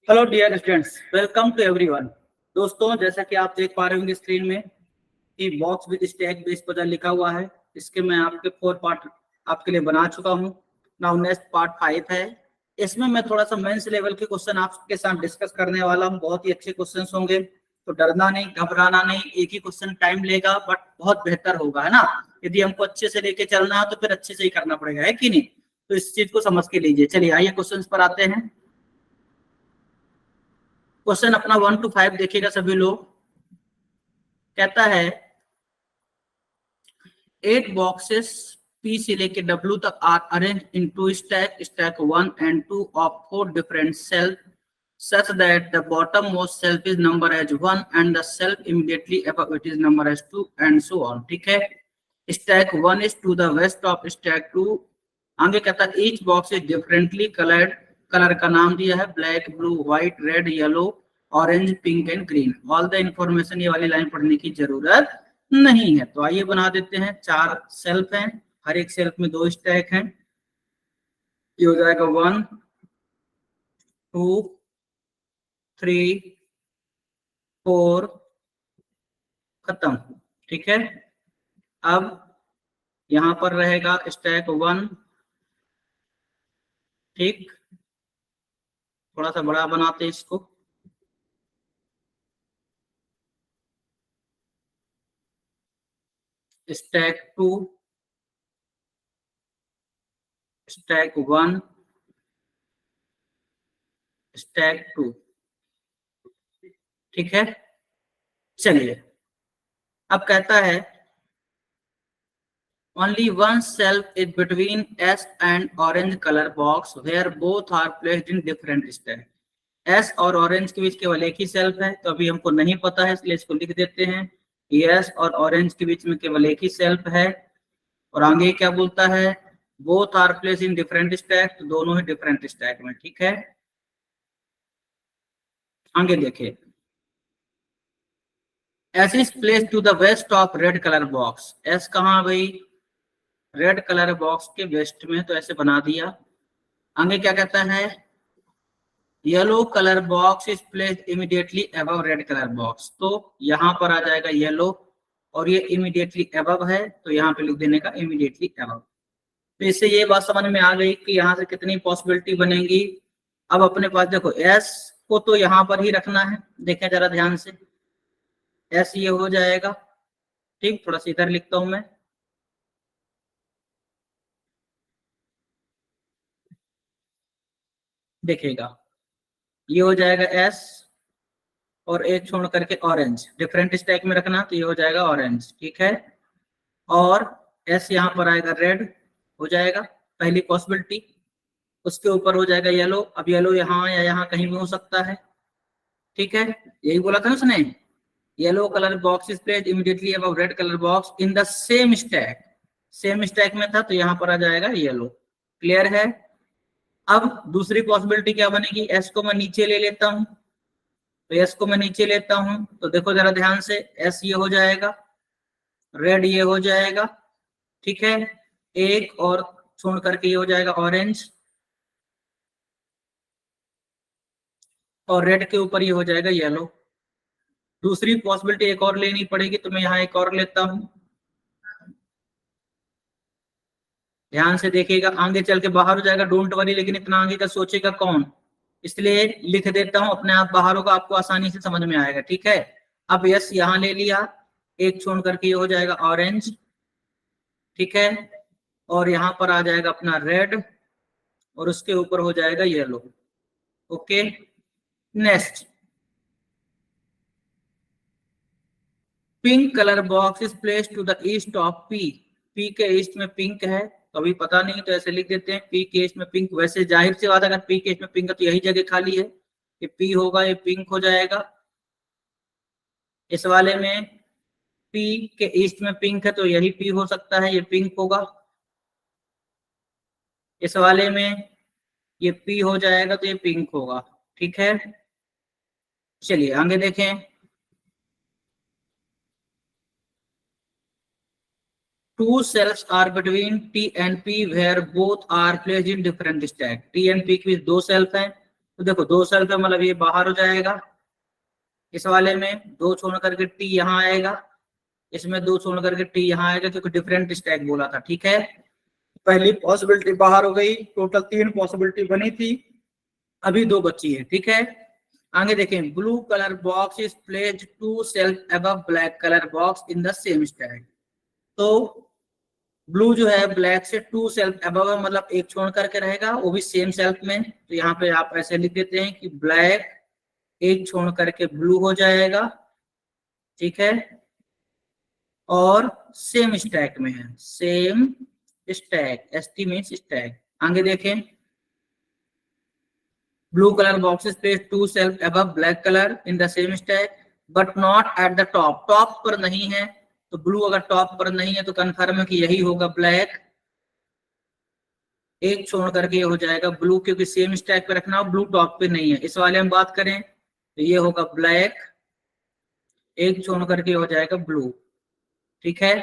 Hello dear students, welcome to everyone. दोस्तों, जैसा कि आप देख पा रहे होंगे स्क्रीन में कि बॉक्स विद स्टैक बेस पर लिखा हुआ है। इसके मैं आपके 4 पार्ट आपके लिए बना चुका हूं। नाउ नेक्स्ट पार्ट 5 है। इसमें मैं थोड़ा सा मेंस लेवल के क्वेश्चन आपके साथ डिस्कस करने वाला हूं। बहुत ही अच्छे क्वेश्चन होंगे, तो डरना नहीं, घबराना नहीं। एक ही क्वेश्चन टाइम लेगा बट बहुत बेहतर होगा, है ना। यदि हमको अच्छे से लेके चलना है तो फिर अच्छे से ही करना पड़ेगा, है कि नहीं। तो इस चीज को समझ के लीजिए। चलिए आइए क्वेश्चन पर आते हैं। क्वेश्चन अपना 1 to 5 देखिएगा सभी लोग। कहता है 8 बॉक्सेस P से लेके W तक are arrange in two stack 1 and 2 of 4 different cells such that the bottommost shelf is numbered as 1 and the shelf immediately above it is numbered as 2 and so on। ठीक है। Stack 1 is to the west of stack 2। आगे कहता है each box is differently coloured. Colour का नाम दिया है black, blue, white, red, yellow, orange, pink and green. All the information, ये वाली लाइन पढ़ने की जरूरत नहीं है। तो आइए बना देते हैं। 4 सेल्फ हैं, हर एक सेल्फ में 2 स्टैक हैं। ये हो जाएगा 1 2 3 4, खत्म। ठीक है। अब यहां पर रहेगा स्टैक 1। ठीक, थोड़ा सा बड़ा बनाते हैं इसको। Stack 2, stack 1, stack 2। ठीक है। चलिए, अब कहता है only one shelf is between S and orange color box where both are placed in different stack। S और ऑरेंज के बीच केवल एक ही सेल्फ है, तो अभी हमको नहीं पता है इसलिए इसको लिख देते हैं। S और ऑरेंज के बीच में केवल एक ही सेल्फ है। और आगे क्या बोलता है, both are place in different stack, तो दोनों ही डिफरेंट स्टैक में। ठीक है। आगे देखिए, S is placed to the west of red color box। S कहाँ भाई, रेड कलर बॉक्स के वेस्ट में, तो ऐसे बना दिया। आगे क्या कहता है, yellow colour box is placed immediately above red colour box. तो यहाँ पर आ जाएगा येलो, और ये इमीडिएटली अबव है, तो यहाँ पे लिख देने का इमीडिएटली अबव। तो इससे ये बात समझ में आ गई कि यहाँ से कितनी पॉसिबिलिटी बनेगी। अब अपने पास देखो, एस को तो यहाँ पर ही रखना है। देखें जरा ध्यान से, एस ये हो जाएगा। ठीक, थोड़ा सा इधर लिखता हूं मैं। देखिएगा, ये हो जाएगा एस, और एक छोड़ करके ऑरेंज, डिफरेंट स्टैक में रखना, तो ये हो जाएगा ऑरेंज। ठीक है। और एस यहाँ पर आएगा रेड, हो जाएगा पहली पॉसिबिलिटी। उसके ऊपर हो जाएगा येलो। अब येलो यहाँ या यहाँ कहीं भी हो सकता है। ठीक है, यही बोला था ना उसने, yellow colour box is placed immediately above red colour box in the same stack. Same stack में था, तो यहाँ पर आ जाएगा येलो। क्लियर है। अब दूसरी पॉसिबिलिटी क्या बनेगी, एस को मैं नीचे ले लेता हूं। तो एस को मैं नीचे लेता हूं, तो देखो जरा ध्यान से, एस ये हो जाएगा, रेड ये हो जाएगा। ठीक है। एक और छोड़ करके ये हो जाएगा ऑरेंज, और रेड के ऊपर ये हो जाएगा येलो। दूसरी पॉसिबिलिटी एक और लेनी पड़ेगी, तो मैं यहाँ एक और लेता हूं। ध्यान से देखिएगा, आगे चल के बाहर हो जाएगा, डोंट वरी, लेकिन इतना आगे का सोचेगा कौन, इसलिए लिख देता हूं। अपने आप बाहर होगा, आपको आसानी से समझ में आएगा। ठीक है। अब यस यहाँ ले लिया, एक छोड़ करके ये हो जाएगा ऑरेंज। ठीक है। और यहाँ पर आ जाएगा अपना रेड, और उसके ऊपर हो जाएगा yellow. Okay. Next, pink colour box is placed to the east of P. P के ईस्ट में पिंक है, तो अभी पता नहीं, तो ऐसे लिख देते हैं पी के ईस्ट में पिंक। वैसे जाहिर सी बात है, अगर पी के ईस्ट में पिंक है तो यही जगह खाली है, ये पी होगा, ये पिंक हो जाएगा। इस वाले में पी के ईस्ट में पिंक है, तो यही पी हो सकता है, ये पिंक होगा। इस वाले में ये पी हो जाएगा, तो ये पिंक होगा। ठीक है। चलिए आगे देखें। Two cells are between T and P where both are placed in different stack। T and P के बीच 2 सेल्फ हैं, तो देखो 2 सेल्फ है, मतलब ये बाहर हो जाएगा। इस वाले में 2 छोड़ करके टी यहाँ आएगा, इसमें 2 छोड़ करके टी यहाँ आएगा, क्योंकि डिफरेंट स्टैक बोला था। ठीक है, पहली पॉसिबिलिटी बाहर हो गई, टोटल 3 पॉसिबिलिटी बनी थी, अभी 2 बची है। ठीक है, आगे देखें, blue colour box is placed 2 self above black colour box in the same stack. तो ब्लू जो है ब्लैक से 2 सेल्फ अबव है, मतलब एक छोड़ करके रहेगा, वो भी सेम सेल्फ में। तो यहाँ पे आप ऐसे लिख देते हैं कि ब्लैक एक छोड़ करके ब्लू हो जाएगा। ठीक है, और सेम स्टैक में है, same stack, ST means stack. आगे देखें, blue colour boxes place 2 self above black colour in the same stack but not at the top, top पर नहीं है। तो ब्लू अगर टॉप पर नहीं है तो कंफर्म है कि यही होगा ब्लैक, एक छोड़ करके हो जाएगा ब्लू, क्योंकि सेम स्टैक पे रखना, ब्लू टॉप पे नहीं है। इस वाले में बात करें तो ये होगा ब्लैक, एक छोड़ करके हो जाएगा ब्लू। ठीक है,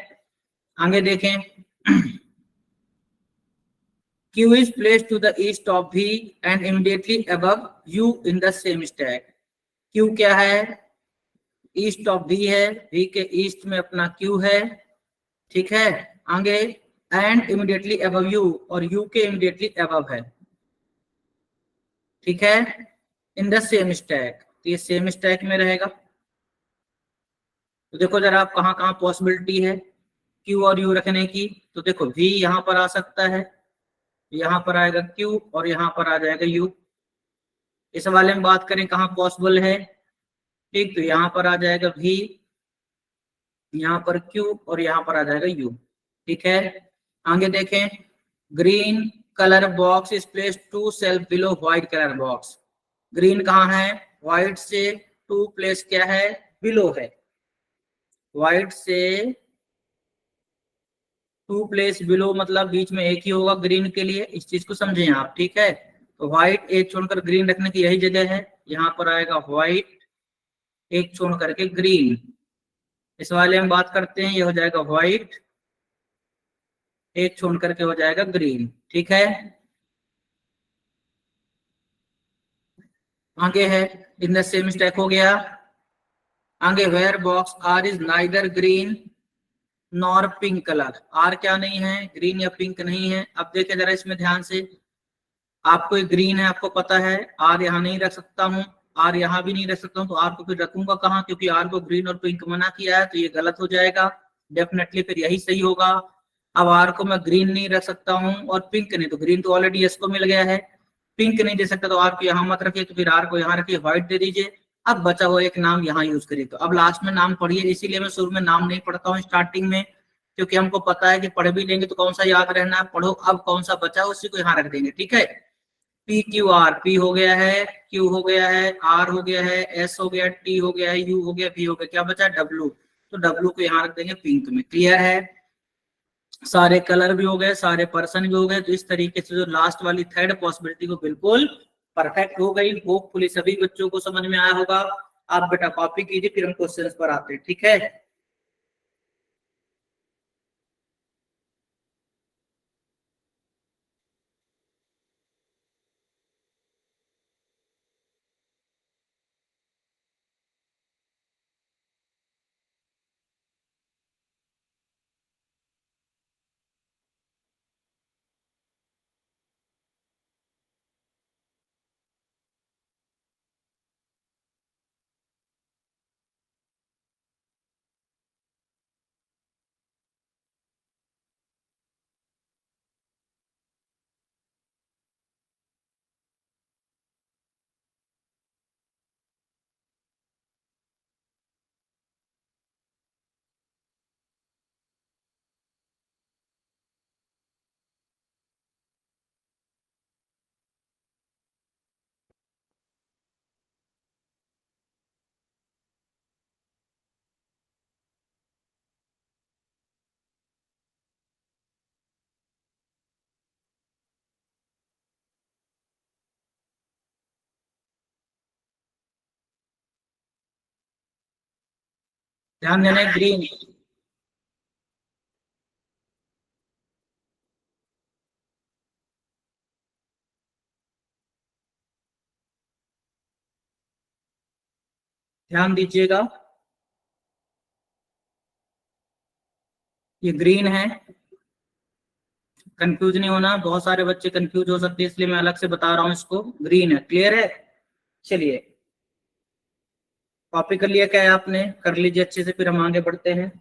आगे देखें, Q is placed to the east of V and immediately above U in the same stack. Q क्या है, ईस्ट ऑफ V है, V के ईस्ट में अपना Q है। ठीक है, आगे एंड इमीडिएटली अबव U, और U के इमीडिएटली अबव है। ठीक है, इन द सेम स्टैक, तो ये सेम स्टैक में रहेगा। तो देखो जरा आप कहाँ कहाँ पॉसिबिलिटी है Q और U रखने की। तो देखो V यहाँ पर आ सकता है, यहाँ पर आएगा Q और यहाँ पर आ जाएगा U। इस वाले में बात करें कहाँ पॉसिबल है, ठीक, तो यहाँ पर आ जाएगा V, यहाँ पर Q और यहाँ पर आ जाएगा U। ठीक है, आगे देखें, green colour box is place 2 self below white colour box. Green कहाँ है, व्हाइट से 2 प्लेस क्या है, बिलो है, व्हाइट से 2 प्लेस बिलो, मतलब बीच में एक ही होगा ग्रीन के लिए, इस चीज को समझें आप। ठीक है, तो व्हाइट एक छोड़कर ग्रीन रखने की यही जगह है, यहाँ पर आएगा व्हाइट एक छोड़ करके ग्रीन। इस वाले में बात करते हैं, ये हो जाएगा व्हाइट एक छोड़ करके हो जाएगा ग्रीन। ठीक है, आगे है, इन द सेम स्टैक हो गया। आगे where box R is neither green nor pink colour, R क्या नहीं है, ग्रीन या पिंक नहीं है। अब देखें जरा इसमें ध्यान से, आपको एक ग्रीन है, आपको पता है आर यहाँ नहीं रख सकता हूँ, आर यहाँ भी नहीं रख सकता हूँ, तो आर को फिर रखूंगा कहाँ, क्योंकि आर को ग्रीन और पिंक मना किया है, तो ये गलत हो जाएगा। डेफिनेटली फिर यही सही होगा। अब आर को मैं ग्रीन नहीं रख सकता हूँ और पिंक नहीं, तो ग्रीन तो ऑलरेडी एस को मिल गया है, पिंक नहीं दे सकता, तो आर को यहाँ मत रखिए, तो फिर आर को यहाँ रखिए, व्हाइट दे दीजिए। अब बचा हुआ एक नाम यहाँ यूज करिए। तो अब लास्ट में नाम पढ़िए, इसीलिए मैं शुरू में नाम नहीं पढ़ता हूँ स्टार्टिंग में, क्योंकि हमको पता है कि पढ़ भी लेंगे तो कौन सा याद रहना है, पढ़ो, अब कौन सा बचा उसी को यहाँ रख देंगे। ठीक है, पी क्यू आर, पी हो गया है, क्यू हो गया है, आर हो गया है, एस हो गया, टी हो गया है, यू हो गया, वी हो गया, क्या बचा डब्ल्यू, तो डब्ल्यू को यहाँ रख देंगे पिंक में। क्लियर है, सारे कलर भी हो गए, सारे पर्सन भी हो गए। तो इस तरीके से जो लास्ट वाली थर्ड पॉसिबिलिटी को बिल्कुल परफेक्ट हो गई। होपफुली सभी बच्चों को समझ में आया होगा। आप बेटा कॉपी कीजिए, फिर हम क्वेश्चन पर आते हैं। ठीक है, ध्यान देना, ग्रीन, ध्यान दीजिएगा, ये ग्रीन है। कंफ्यूज नहीं होना, बहुत सारे बच्चे कंफ्यूज हो सकते हैं, इसलिए मैं अलग से बता रहा हूँ इसको। ग्रीन है, क्लियर है। चलिए, कॉपी कर लिया क्या है आपने? कर लीजिए अच्छे से, फिर हम आगे बढ़ते हैं।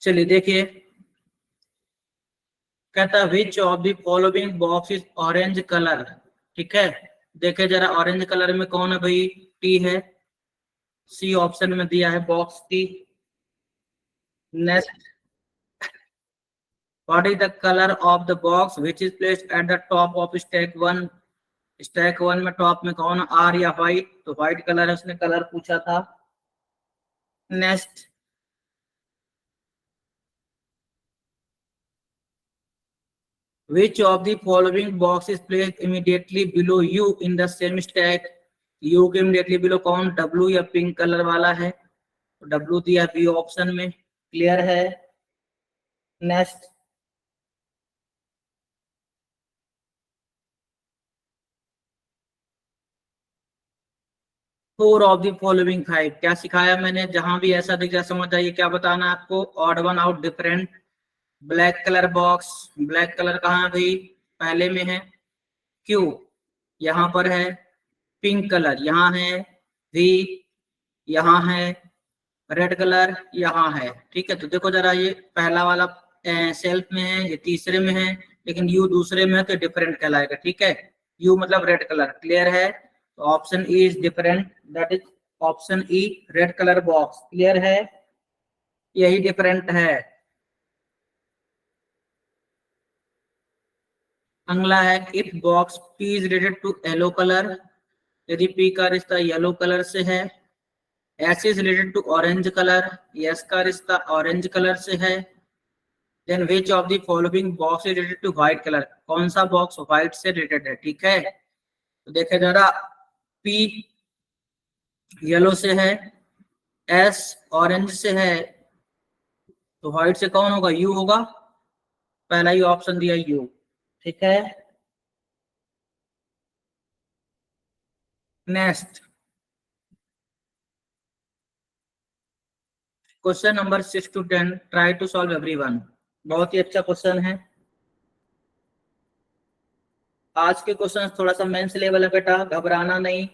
चलिए देखिए, कहता विच of the following box is orange colour. ठीक है, देखे जरा ऑरेंज कलर में कौन है भाई? टी है, सी ऑप्शन में दिया है box T. Next, what is the colour of the box which is placed at the top of stack one. Stack one में टॉप में कौन? आर या व्हाइट? तो व्हाइट कलर है, उसने कलर पूछा था। Next, which of the following box is placed immediately below U in the same stack? U के immediately below कौन? W या पिंक कलर वाला है? तो W दिया बी ऑप्शन में, क्लियर है। Next, four of the following five. क्या सिखाया मैंने? जहां भी ऐसा दिख जाए समझ जाइए क्या बताना है आपको। Odd one out different. Black colour box, black colour कहाँ है भाई? पहले में है। क्यू यहाँ पर है, पिंक कलर यहाँ है, वी यहाँ है, रेड कलर यहाँ है। ठीक है, तो देखो जरा, ये पहला वाला सेल्फ में है, ये तीसरे में है, लेकिन यू दूसरे में है, तो डिफरेंट कहलाएगा। ठीक है, यू मतलब रेड कलर, क्लियर है। तो option E is different, that is option E, red colour box, clear है, यही डिफरेंट है। अगला है, if box P is related to yellow colour, यदि पी का रिश्ता येलो कलर से है। S is related to orange colour, S का रिश्ता ऑरेंज कलर से है। Then which of the following box is related to white colour, कौन सा बॉक्स व्हाइट से रिलेटेड है? ठीक है, तो देखे जरा, पी येलो से है, एस ऑरेंज से है, तो व्हाइट से कौन होगा? यू होगा, पहला ही ऑप्शन दिया यू। ठीक है, next, question number 6 to 10, try to solve everyone. बहुत ही अच्छा क्वेश्चन है। आज के क्वेश्चन थोड़ा सा मेंस लेवल है बेटा, घबराना नहीं।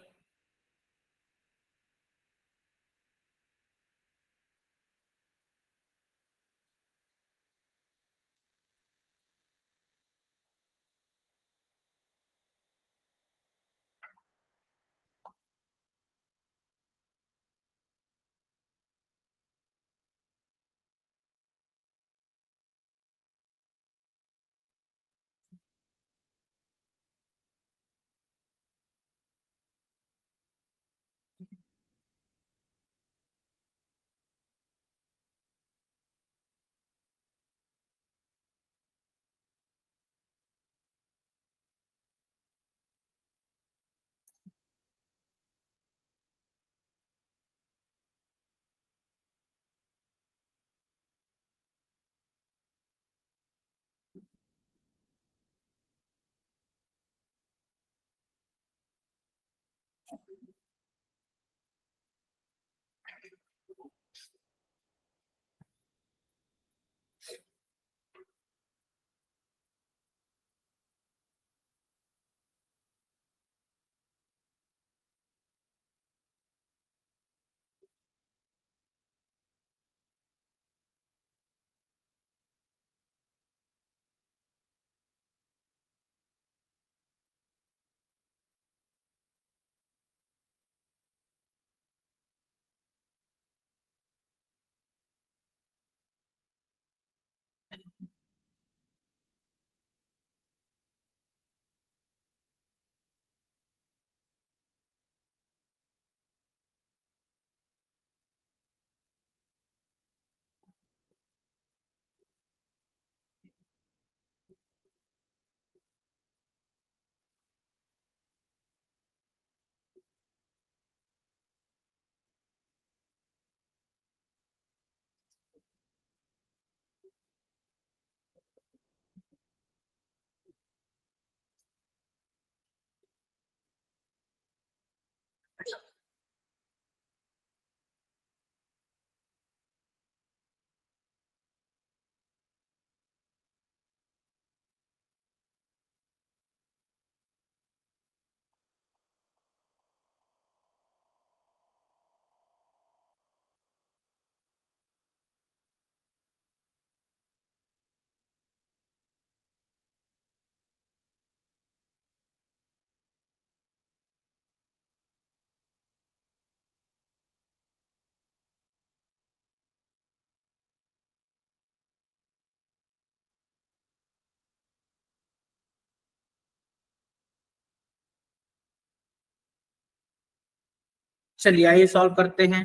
चलिए आइए सॉल्व करते हैं।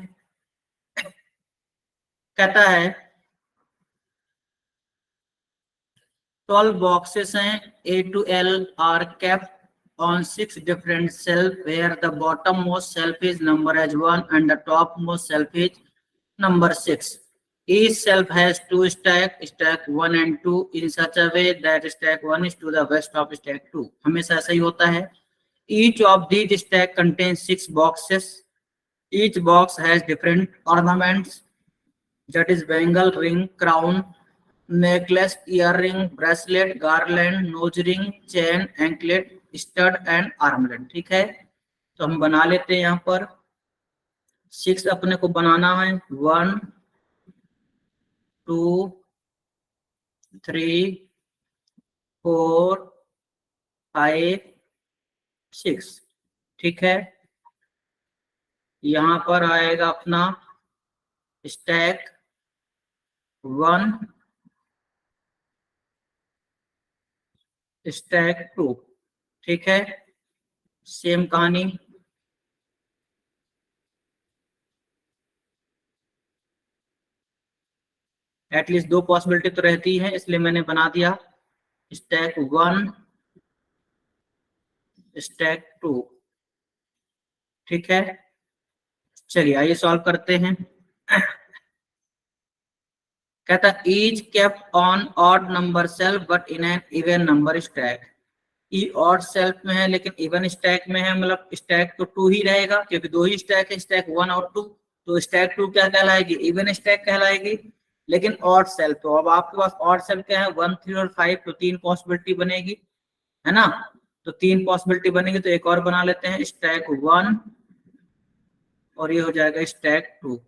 कहता है 12 बॉक्सेस हैं A to L are kept on 6 different shelves where the bottommost shelf is number as 1 and the topmost shelf is number 6. Each shelf has two stacks, stack 1 and 2 in such a way that stack 1 is to the west of stack 2. हमेशा ऐसा ही होता है। Each of these stack contains 6 boxes. Each box has different ornaments, that is bangle, ring, crown, necklace, earring, bracelet, garland, nose ring, chain, anklet, stud and armlet। ठीक है, तो हम बना लेते हैं। यहाँ पर 6 अपने को बनाना है। 1 2 3 4 5 6। ठीक है, यहाँ पर आएगा अपना स्टैक 1, स्टैक 2। ठीक है, सेम कहानी। एटलीस्ट 2 पॉसिबिलिटी तो रहती है, इसलिए मैंने बना दिया स्टैक 1, स्टैक 2। ठीक है, चलिए आइए सॉल्व करते हैं। कहता है each kept on odd number self but in an even number stack. E odd self में है लेकिन इवन स्टैक में है, मतलब स्टैक तो 2 ही रहेगा क्योंकि 2 ही स्टैक है, स्टैक 1 और 2। तो स्टैक 2 क्या कहलाएगी? इवन स्टैक कहलाएगी। लेकिन ऑड सेल्फ, तो अब आपके पास ऑड सेल्फ क्या है? 1 3 और 5, तो 3 पॉसिबिलिटी बनेगी, है ना। तो 3 पॉसिबिलिटी बनेगी, तो एक और बना लेते हैं स्टैक 1 और ये हो जाएगा स्टैक 2।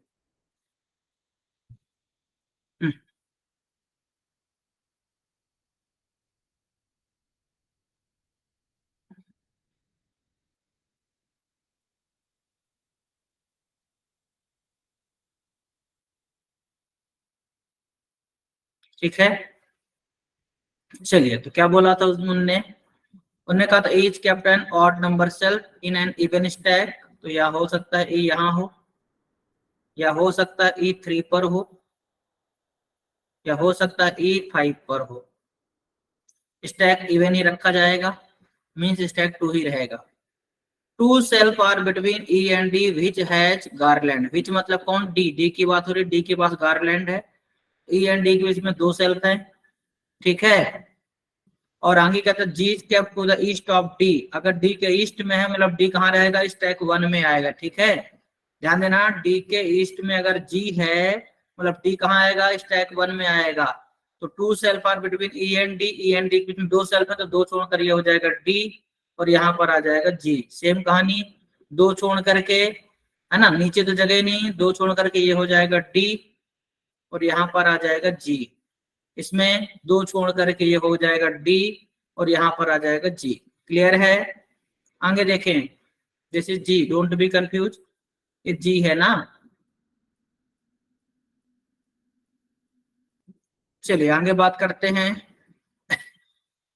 ठीक है, चलिए तो क्या बोला था उन्होंने कहा था each captain odd number self in an even stack. तो या हो सकता है ई यहाँ हो, या हो सकता है ई 3 पर हो, या हो सकता है ई 5 पर हो। स्टैक इवन ही रखा जाएगा, मींस स्टैक 2 ही रहेगा। 2 self are between E and D which has garland. Which मतलब कौन? डी की बात हो रही है, डी के पास गारलैंड है। ई एंड डी के बीच में 2 सेल्फ है। ठीक है, और आगे कहता है G kept to the east of D. अगर डी के ईस्ट में है मतलब डी कहाँ रहेगा? स्टैक 1 में आएगा। ठीक है, ध्यान देना, डी के ईस्ट में अगर जी है मतलब डी कहाँ आएगा? स्टैक 1 में आएगा। तो 2 self are between E and D. E and D के बीच में 2 सेल्फ है, तो 2 छोड़कर ये हो जाएगा डी और यहाँ पर आ जाएगा जी। सेम कहानी, 2 छोड़ करके, है ना, नीचे तो जगह नहीं, 2 छोड़ करके ये हो जाएगा डी और यहाँ पर आ जाएगा जी। इसमें 2 छोड़ करके ये हो जाएगा डी और यहाँ पर आ जाएगा जी। क्लियर है? आगे देखें, this is G, don't be confuse, ये जी है ना। चलिए आगे बात करते हैं।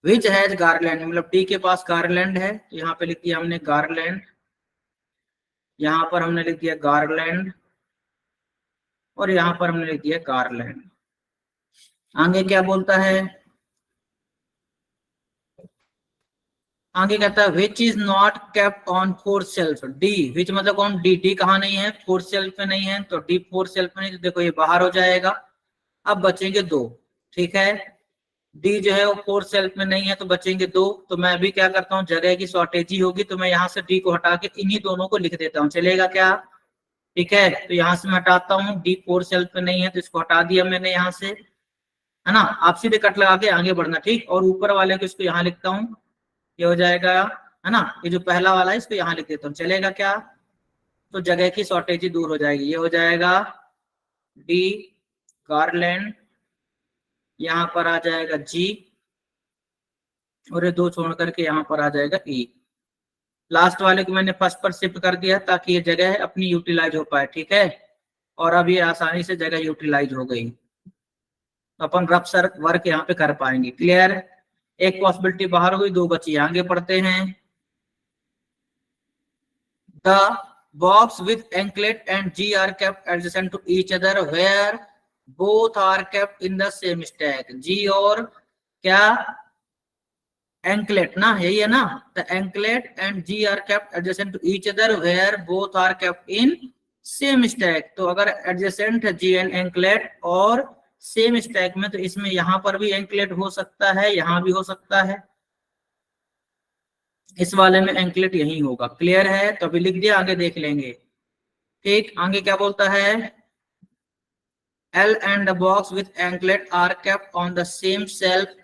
विच हैज गारलैंड, मतलब डी के पास गारलैंड है, तो यहाँ पे लिख दिया हमने गारलैंड, यहाँ पर हमने लिख दिया गारलैंड और यहाँ पर हमने लिख दिया गारलैंड। आगे क्या बोलता है? आगे कहता है which is not kept on 4 shelf. D, which मतलब कौन? डी। डी कहाँ नहीं है? 4 सेल्फ में नहीं है, तो डी 4 सेल्फ में नहीं, तो देखो ये बाहर हो जाएगा। अब बचेंगे 2। ठीक है, डी जो है वो 4 सेल्फ में नहीं है, तो बचेंगे 2। तो मैं अभी क्या करता हूँ, जगह की शॉर्टेज होगी तो मैं यहाँ से डी को हटा के इन्हीं दोनों को लिख देता हूँ। चलेगा क्या? ठीक है, तो यहाँ से मैं हटाता हूँ, डी 4 सेल्फ में नहीं है तो इसको हटा दिया मैंने यहाँ से, है ना। आप सीधे कट लगा के आगे बढ़ना। ठीक, और ऊपर वाले को इसको यहाँ लिखता हूँ, ये हो जाएगा, है ना। ये जो पहला वाला है इसको यहाँ लिख देता हूँ। चलेगा क्या? तो जगह की शॉर्टेज दूर हो जाएगी। ये हो जाएगा डी गारलैंड, यहाँ पर आ जाएगा जी और ये 2 छोड़ करके यहाँ पर आ जाएगा ई। लास्ट वाले को मैंने फर्स्ट पर शिफ्ट कर दिया ताकि ये जगह अपनी यूटिलाइज हो पाए। ठीक है, और अब ये आसानी से जगह यूटिलाइज हो गई, तो अपन रफ सर वर्क यहाँ पे कर पाएंगे। क्लियर? एक पॉसिबिलिटी बाहर हो गई, 2 बची। आगे पढ़ते हैं। The box with anklet and G are kept adjacent to each other where both are kept in the same stack. G और क्या anklet ना, यही है ना, the anklet and G are kept adjacent to each other where both are kept in same stack. तो अगर adjacent है G and anklet और same stack में, तो इसमें यहां पर भी anklet हो सकता है, यहां भी हो सकता है, इस वाले में एंकलेट यही होगा। क्लियर है? तो अभी लिख दिया, आगे देख लेंगे। ठीक, आगे क्या बोलता है, L and the box with anklet are kept on the same shelf,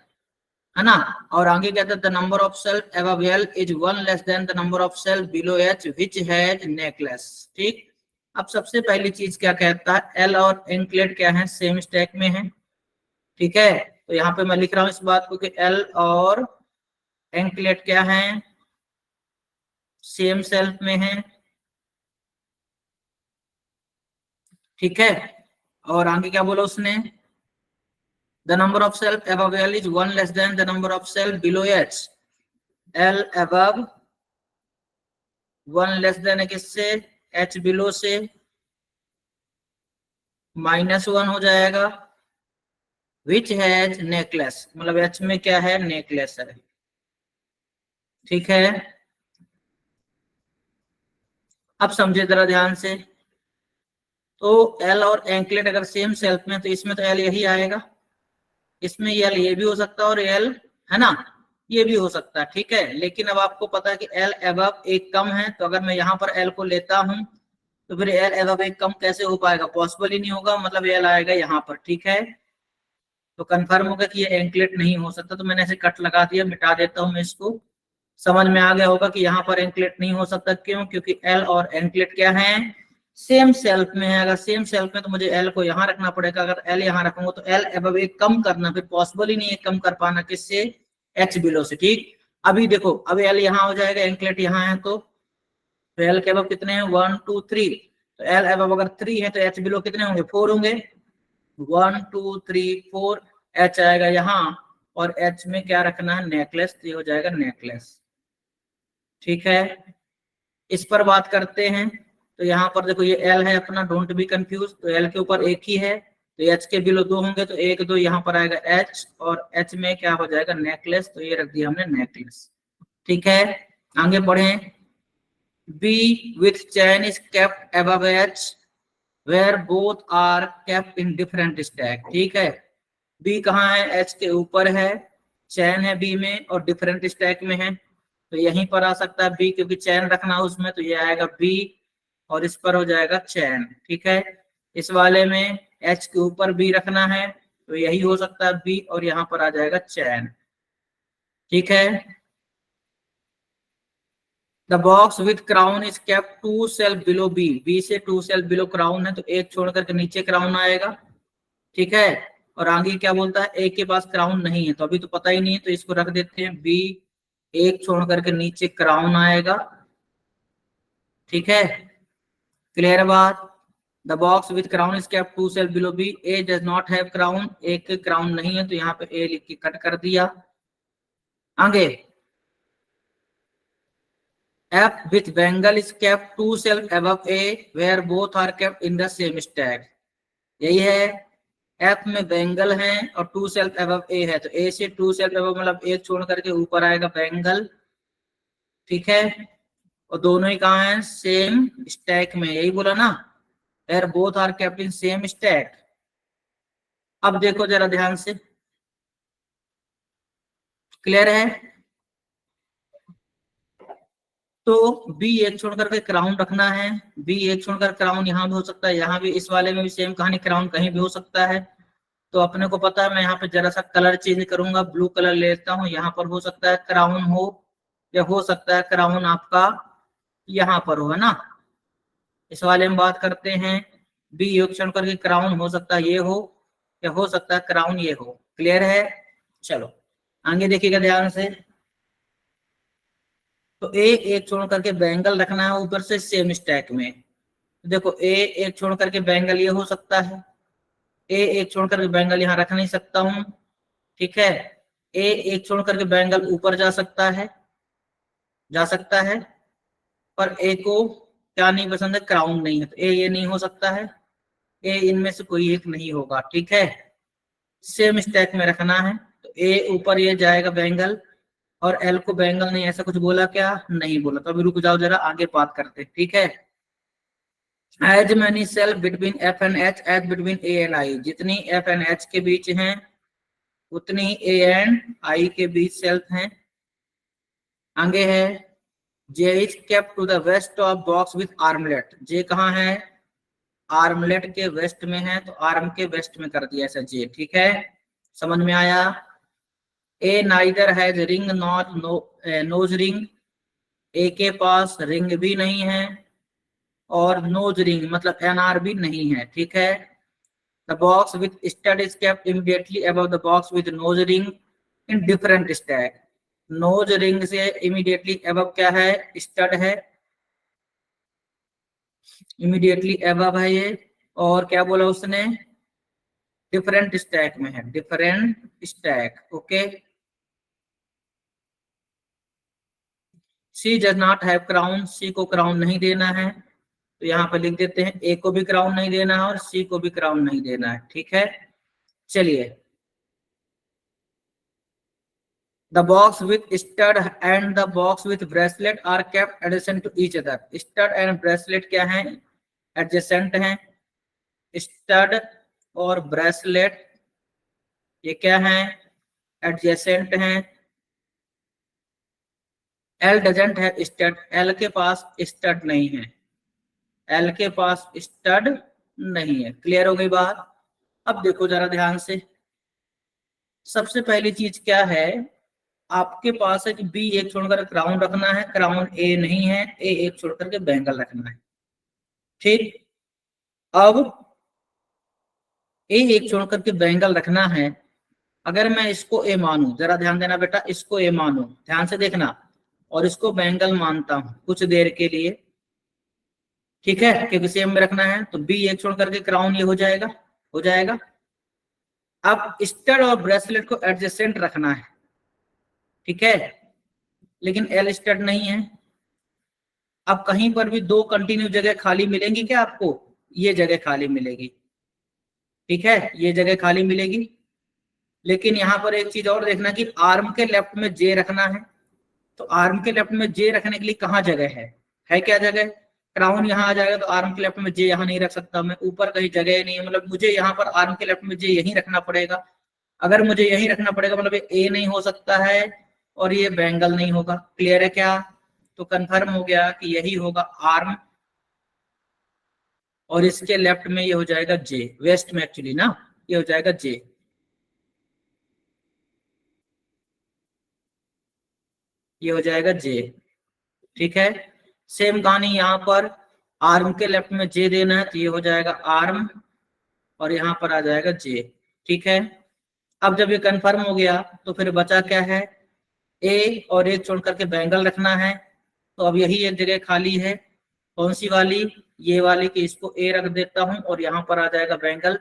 है ना, और आगे कहता है the number of shelf above L is one less than the number of shelf below H which has necklace। ठीक, अब सबसे पहली चीज क्या कहता है, L और एंकलेट क्या है, सेम स्टैक में है। ठीक है, तो यहाँ पे मैं लिख रहा हूं इस बात को कि L और एंकलेट क्या है, सेम सेल्फ में है। ठीक है, और आगे क्या बोला उसने, the number of self above L is one less than the number of self below H। L above one less than है किससे, H बिलो से, -1 हो जाएगा, विच हैज नेकलेस, मतलब H में क्या है, नेकलेस है। ठीक है, अब समझे जरा ध्यान से, तो L और एंकलेट अगर सेम सेल्फ में, तो इसमें तो L यही आएगा, इसमें L ये भी हो सकता है और L, है ना, ये भी हो सकता है। ठीक है, लेकिन अब आपको पता है कि L अबव एक कम है, तो अगर मैं यहाँ पर L को लेता हूं तो फिर L अबव एक कम कैसे हो पाएगा, पॉसिबल ही नहीं होगा, मतलब L आएगा यहाँ पर। ठीक है, तो कंफर्म होगा कि ये एंकलेट नहीं हो सकता, तो मैंने ऐसे कट लगा दिया, मिटा देता हूं मैं इसको। समझ में आ गया होगा कि यहाँ पर एंकलेट नहीं हो सकता, क्यों, क्योंकि L और एंकलेट क्या है, सेम सेल्फ में है। अगर सेम सेल्फ में तो मुझे L को यहाँ रखना पड़ेगा, अगर L यहाँ रखूंगा तो L अबव एक कम करना, फिर पॉसिबल ही नहीं है कम कर पाना, किससे, H बिलो से। ठीक, अभी देखो, अब L यहाँ हो जाएगा, एंकलेट यहाँ है, तो L के अबव कितने हैं, 1 2 3, तो L अबव अगर 3 है तो H बिलो कितने होंगे, 4 होंगे, 1 2 3 4, H आएगा यहाँ, और H में क्या रखना है, नेकलेस, तो ये हो जाएगा नेकलेस। ठीक है, इस पर बात करते हैं, तो यहाँ पर देखो ये L है अपना, डोंट बी कंफ्यूज, तो L के ऊपर एक ही है, तो H के बिलो 2 होंगे, तो 1 2 यहाँ पर आएगा H, और H में क्या हो जाएगा, नेकलेस, तो ये रख दिया हमने नेकलेस। ठीक है, आगे बढ़े, B with chain is kept above H where both are kept in different stack। ठीक है, B कहाँ है, H के ऊपर है, चैन है B में और डिफरेंट स्टैक में है, तो यहीं पर आ सकता है B, क्योंकि चैन रखना उसमें, तो ये आएगा B और इस पर हो जाएगा चैन। ठीक है, इस वाले में H के ऊपर B रखना है, तो यही हो सकता है B, और यहाँ पर आ जाएगा चैन। ठीक है, the box with crown is kept 2 self below B, B से 2 सेल्फ बिलो क्राउन है, तो एक छोड़ करके नीचे क्राउन आएगा। ठीक है, और आगे क्या बोलता है, A के पास क्राउन नहीं है, तो अभी तो पता ही नहीं है, तो इसको रख देते हैं B, एक छोड़ करके नीचे क्राउन आएगा। ठीक है, क्लियर बात, the box with crown is kept 2 self below B, A does not have crown, एक क्राउन नहीं है, तो यहाँ पे A लिख के कट कर दिया। आगे, F with bangle is kept 2 shelves above A where both are kept in the same stack। यही है, F में बैंगल है और 2 सेल्फ अबव A है, तो A से 2 सेल्फ अबव मतलब एक छोड़ करके ऊपर आएगा बैंगल। ठीक है, और दोनों ही कहाँ हैं, सेम स्टैक में, यही बोला ना, where both are kept in same stack। अब देखो जरा ध्यान से, क्लियर है, तो B एक छोड़ करके क्राउन रखना है, B एक छोड़कर क्राउन यहाँ भी हो सकता है, यहाँ भी, इस वाले में भी सेम कहानी, क्राउन कहीं भी हो सकता है। तो अपने को पता है, मैं यहाँ पे जरा सा कलर चेंज करूंगा, ब्लू कलर लेता हूँ, यहाँ पर हो सकता है क्राउन हो, या हो सकता है क्राउन आपका यहाँ पर हो, है ना। इस वाले में बात करते हैं, बी योग छोड़ करके क्राउन हो सकता है ये हो, या हो सकता है क्राउन ये हो। क्लियर है, चलो आगे देखिएगा ध्यान से, तो ए एक छोड़ करके बैंगल रखना है ऊपर से सेम स्टैक में, तो देखो ए एक छोड़ करके बैंगल ये हो सकता है, ए एक छोड़ करके बैंगल यहाँ रख नहीं सकता हूं। ठीक है, ए एक छोड़ करके बैंगल ऊपर जा सकता है, जा सकता है, पर ए को क्या नहीं पसंद है, क्राउन नहीं है, तो ए ये नहीं हो सकता है, ए इनमें से कोई एक नहीं होगा। ठीक है, सेम स्टैक में रखना है, तो ए ऊपर ये जाएगा बैंगल, और एल को बैंगल नहीं, ऐसा कुछ बोला क्या, नहीं बोला। तो अभी रुक जाओ जरा, आगे बात करते। ठीक है, as many shelf between F and H as between A and I, जितनी एफ एंड एच के बीच हैं उतनी ए एंड आई के बीच सेल्फ हैं। आगे है J is kept to the west of box with armlet, J कहाँ है, आर्मलेट के वेस्ट में है, तो आर्म के वेस्ट में कर दिया ऐसा जे। ठीक है, समझ में आया। A neither has ring not nose ring, A के पास रिंग भी नहीं है और नोज रिंग मतलब एनआर भी नहीं है। ठीक है, the box with stud is kept immediately above the box with nose ring in different stack. Nose ring से इमीडिएटली अबव क्या है, स्टड है, इमीडिएटली अबव है ये, और क्या बोला उसने, डिफरेंट स्टैक में है, different stack. Okay, C does not have crown, C को क्राउन नहीं देना है, तो यहाँ पर लिख देते हैं ए को भी क्राउन नहीं देना है और सी को भी क्राउन नहीं देना है। ठीक है, चलिए, the box with stud and the box with bracelet are kept adjacent to each other. Stud and bracelet क्या है, एडजेसेंट हैं। स्टड और ब्रेसलेट ये क्या है, एडजेसेंट हैं। एल डजेंट है स्टड, एल के पास स्टड नहीं है, एल के पास स्टड नहीं है। क्लियर हो गई बात। अब देखो जरा ध्यान से, सबसे पहली चीज क्या है, आपके पास है कि बी एक छोड़कर क्राउन रखना है, क्राउन ए नहीं है, ए एक छोड़कर के बैंगल रखना है। ठीक, अब ए एक छोड़कर के बैंगल रखना है, अगर मैं इसको ए मानूं, जरा ध्यान देना बेटा, इसको ए मानूं, ध्यान से देखना, और इसको बैंगल मानता हूं कुछ देर के लिए, ठीक है, क्योंकि सेम में रखना है, तो बी एक छोड़ करके क्राउन ये हो जाएगा, हो जाएगा। अब स्टड और ब्रेसलेट को एडजेसेंट रखना है, ठीक है, लेकिन एल स्टड नहीं है। अब कहीं पर भी दो कंटिन्यू जगह खाली मिलेंगी क्या आपको, ये जगह खाली मिलेगी, ठीक है, ये जगह खाली मिलेगी। लेकिन यहाँ पर एक चीज और देखना कि आर्म के लेफ्ट में जे रखना है, तो आर्म के लेफ्ट में जे रखने के लिए कहाँ जगह है क्या जगह, क्राउन यहाँ आ जाएगा, तो आर्म के लेफ्ट में जे यहाँ नहीं रख सकता मैं, ऊपर कहीं जगह नहीं है, मतलब मुझे यहाँ पर आर्म के लेफ्ट में जे यहीं रखना पड़ेगा। अगर मुझे यहीं रखना पड़ेगा मतलब ए नहीं हो सकता है और ये बैंगल नहीं होगा। क्लियर है क्या, तो कंफर्म हो गया कि यही होगा आर्म, और इसके लेफ्ट में ये हो जाएगा जे, वेस्ट में एक्चुअली ना, ये हो जाएगा जे। ये हो जाएगा जे, ठीक है। सेम कहानी यहाँ पर, आर्म के लेफ्ट में जे देना है, तो ये हो जाएगा आर्म और यहाँ पर आ जाएगा जे, ठीक है। अब जब ये कंफर्म हो गया तो फिर बचा क्या है, ए और एक छोड़ करके बैंगल रखना है, तो अब यही एक जगह खाली है, कौन सी वाली, ये वाली, कि इसको ए रख देता हूं और यहाँ पर आ जाएगा बैंगल,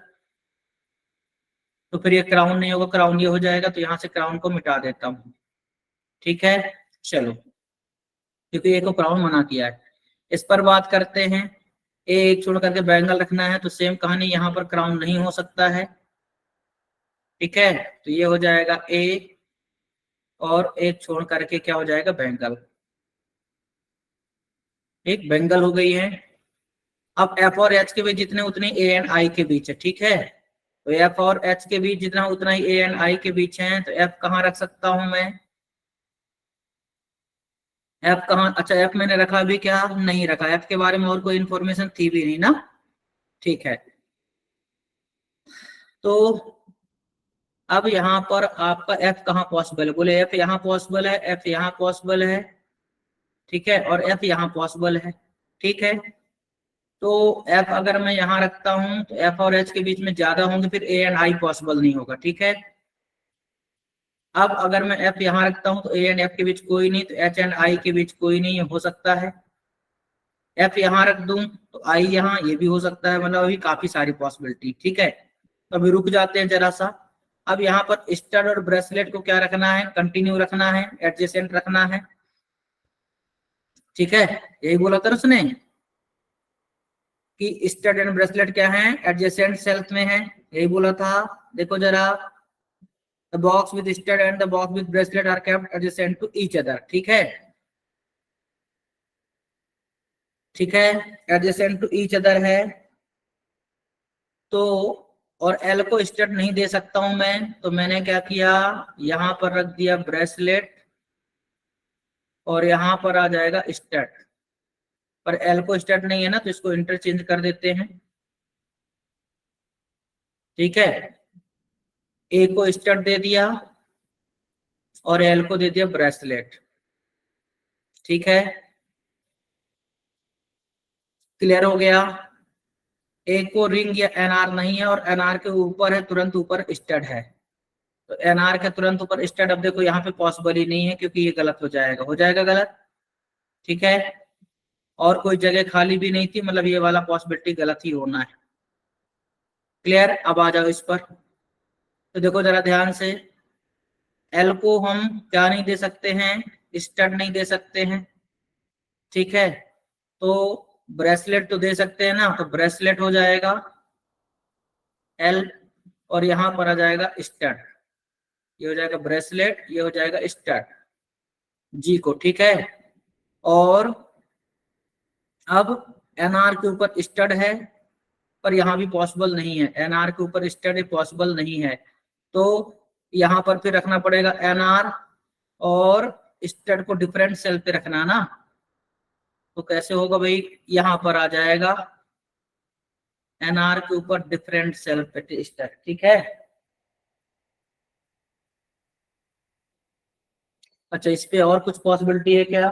तो फिर ये क्राउन नहीं होगा, क्राउन ये हो जाएगा, तो यहाँ से क्राउन को मिटा देता हूँ, ठीक है। चलो, क्योंकि ए को क्राउन मना किया है, इस पर बात करते हैं। ए एक छोड़ करके बैंगल रखना है, तो सेम कहानी, यहाँ पर क्राउन नहीं हो सकता है, ठीक है, तो ये हो जाएगा ए और एक छोड़ करके क्या हो जाएगा बैंगल, एक बैंगल हो गई है। अब एफ और एच के बीच जितने उतने ए एंड आई के बीच है, ठीक है, तो एफ और एच के बीच जितना उतना ही ए एंड आई के बीच है, तो एफ कहाँ रख सकता हूं मैं, एफ कहाँ, अच्छा एफ मैंने रखा भी क्या, नहीं रखा, एफ के बारे में और कोई इंफॉर्मेशन थी भी नहीं ना, ठीक है। तो अब यहाँ पर आपका एफ कहाँ पॉसिबल है, बोले एफ यहाँ पॉसिबल है, एफ यहाँ पॉसिबल है, ठीक है, और एफ यहाँ पॉसिबल है, ठीक है। तो एफ अगर मैं यहाँ रखता हूं तो एफ और एच के बीच में ज्यादा होंगे, फिर ए एंड आई पॉसिबल नहीं होगा, ठीक है। अब अगर मैं एफ यहाँ रखता हूं तो ए एंड एफ के बीच कोई नहीं, तो एच एंड आई के बीच कोई नहीं हो सकता है। एफ यहाँ रख दूं तो आई यहाँ, ये भी हो सकता है, मतलब अभी काफी सारी पॉसिबिलिटी, ठीक है। तो अभी रुक जाते हैं जरा सा। अब यहाँ पर स्टड और ब्रेसलेट को क्या रखना है, कंटिन्यू रखना है, एडजेसेंट रखना है, ठीक है, यही बोला था उसने। कि स्टड एंड ब्रेसलेट क्या है, एडजेसेंट सेल्फ में है, यही बोला था। देखो जरा, the box with stud and the box with bracelet are kept adjacent to each other, ठीक है, ठीक है, एडजेसेंट टू ईच अदर है। तो और एल को स्टड नहीं दे सकता हूं मैं, तो मैंने क्या किया, यहां पर रख दिया ब्रेसलेट और यहां पर आ जाएगा स्टड, पर एल को स्टड नहीं है ना, तो इसको इंटरचेंज कर देते हैं, ठीक है। ए को स्टड दे दिया और एल को दे दिया ब्रेसलेट, ठीक है, क्लियर हो गया। ए को रिंग या एनआर नहीं है और एनआर के ऊपर है, तुरंत ऊपर स्टड है, तो एनआर के तुरंत ऊपर स्टड, अब देखो यहाँ पे पॉसिबल ही नहीं है क्योंकि ये गलत हो जाएगा गलत, ठीक है। और कोई जगह खाली भी नहीं थी, मतलब ये वाला पॉसिबिलिटी गलत ही होना है, क्लियर। अब आ जाओ इस पर, तो देखो जरा ध्यान से, एल को हम क्या नहीं दे सकते हैं, स्टड नहीं दे सकते हैं, ठीक है, तो ब्रेसलेट तो दे सकते हैं ना, तो ब्रेसलेट हो जाएगा एल, और यहां पर आ जाएगा स्टड, ये हो जाएगा ब्रेसलेट, ये हो जाएगा स्टड जी को, ठीक है। और अब एनआर के ऊपर स्टड है, पर यहाँ भी पॉसिबल नहीं है, एनआर के ऊपर स्टड पॉसिबल नहीं है, तो यहाँ पर फिर रखना पड़ेगा एनआर और स्टड को डिफरेंट सेल पे रखना ना, तो कैसे होगा भाई, यहाँ पर आ जाएगा एनआर के ऊपर डिफरेंट सेल पे स्टड, ठीक है। अच्छा, इस पे और कुछ पॉसिबिलिटी है क्या,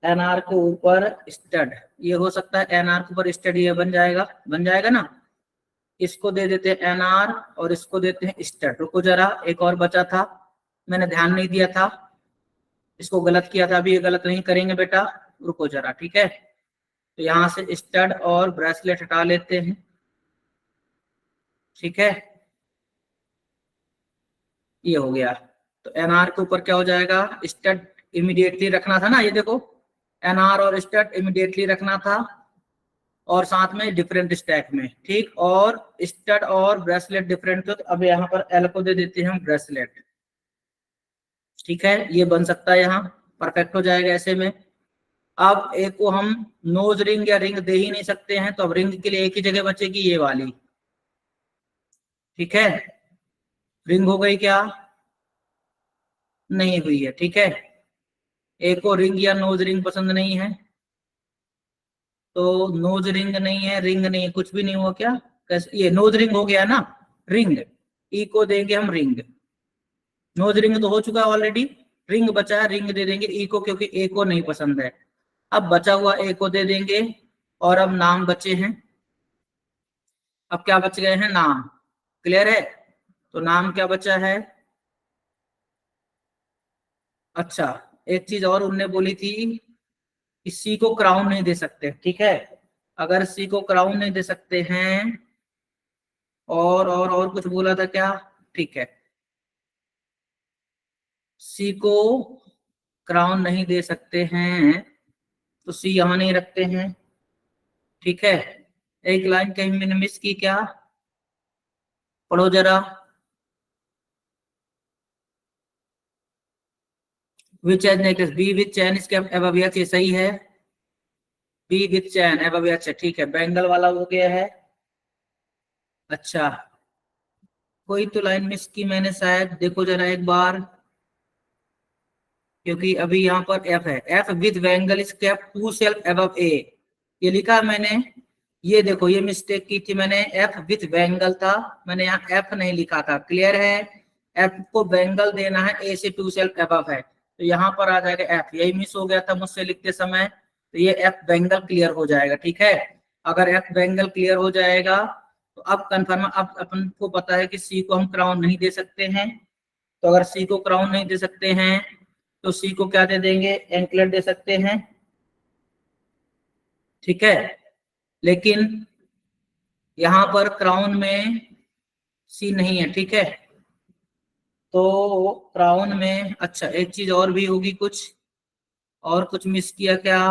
एनआर के ऊपर स्टड, ये हो सकता है एनआर के ऊपर स्टड, ये बन जाएगा ना, इसको दे देते हैं एनआर और इसको देते हैं स्टड। रुको जरा, एक और बचा था, मैंने ध्यान नहीं दिया था, इसको गलत किया था, अभी ये गलत नहीं करेंगे बेटा, रुको जरा, ठीक है। तो यहाँ से स्टड और ब्रेसलेट हटा लेते हैं, ठीक है, ये हो गया। तो एनआर के ऊपर क्या हो जाएगा, स्टड इमीडिएटली रखना था ना, ये देखो, एनआर और स्टड इमीडिएटली रखना था, और साथ में डिफरेंट स्टैक में, ठीक, और स्टड और ब्रेसलेट डिफरेंट, तो अब यहाँ पर एल को दे देते हैं हम ब्रेसलेट, ठीक है, ये बन सकता है, यहाँ परफेक्ट हो जाएगा ऐसे में। अब एक को हम नोज रिंग या रिंग दे ही नहीं सकते हैं, तो अब रिंग के लिए एक ही जगह बचेगी, ये वाली, ठीक है, रिंग हो गई क्या, नहीं हुई है, ठीक है। एक को रिंग या नोज रिंग पसंद नहीं है, तो नोज रिंग नहीं है, रिंग नहीं है, कुछ भी नहीं हुआ क्या, कैसे, ये नोज रिंग हो गया ना, रिंग, ई को देंगे हम रिंग, नोज रिंग तो हो चुका है ऑलरेडी, रिंग बचा है, रिंग दे देंगे ई को, क्योंकि ए को नहीं पसंद है। अब बचा हुआ ए को दे देंगे, और अब नाम बचे हैं, अब क्या बच गए हैं, नाम, क्लियर है, तो नाम क्या बचा है। अच्छा, एक चीज और उनने बोली थी कि सी को क्राउन नहीं दे सकते, ठीक है, अगर सी को क्राउन नहीं दे सकते हैं, और कुछ बोला था क्या, ठीक है, सी को क्राउन नहीं दे सकते हैं, तो सी यहां नहीं रखते हैं, ठीक है। एक लाइन कहीं मैंने मिस की क्या, पढ़ो जरा, विच एज नेक्स्ट बी विथ चैन इसके एबव एच, ये सही है, B with chain above H, ठीक है, बैंगल वाला हो गया है। अच्छा, कोई तो लाइन मिस की मैंने शायद, देखो जरा एक बार, क्योंकि अभी यहाँ पर एफ है, F with bangle is kept two shelf above A, ये लिखा मैंने, ये देखो ये मिस्टेक की थी मैंने, एफ विथ बैंगल था, मैंने यहाँ एफ नहीं लिखा था, क्लियर है, एफ को बैंगल देना है, ए से टू सेल्फ एबव है, तो यहाँ पर आ जाएगा एफ, यही मिस हो गया था मुझसे लिखते समय, तो ये एफ बैंगल क्लियर हो जाएगा, ठीक है। अगर एफ बैंगल क्लियर हो जाएगा, तो अब कंफर्म, अब अपन को पता है कि सी को हम क्राउन नहीं दे सकते हैं, तो अगर सी को क्राउन नहीं दे सकते हैं, तो सी को क्या दे देंगे, एंकलेट दे सकते हैं, ठीक है, लेकिन यहां पर क्राउन में सी नहीं है, ठीक है, तो क्राउन में, अच्छा एक चीज और भी होगी, कुछ और कुछ मिस किया क्या,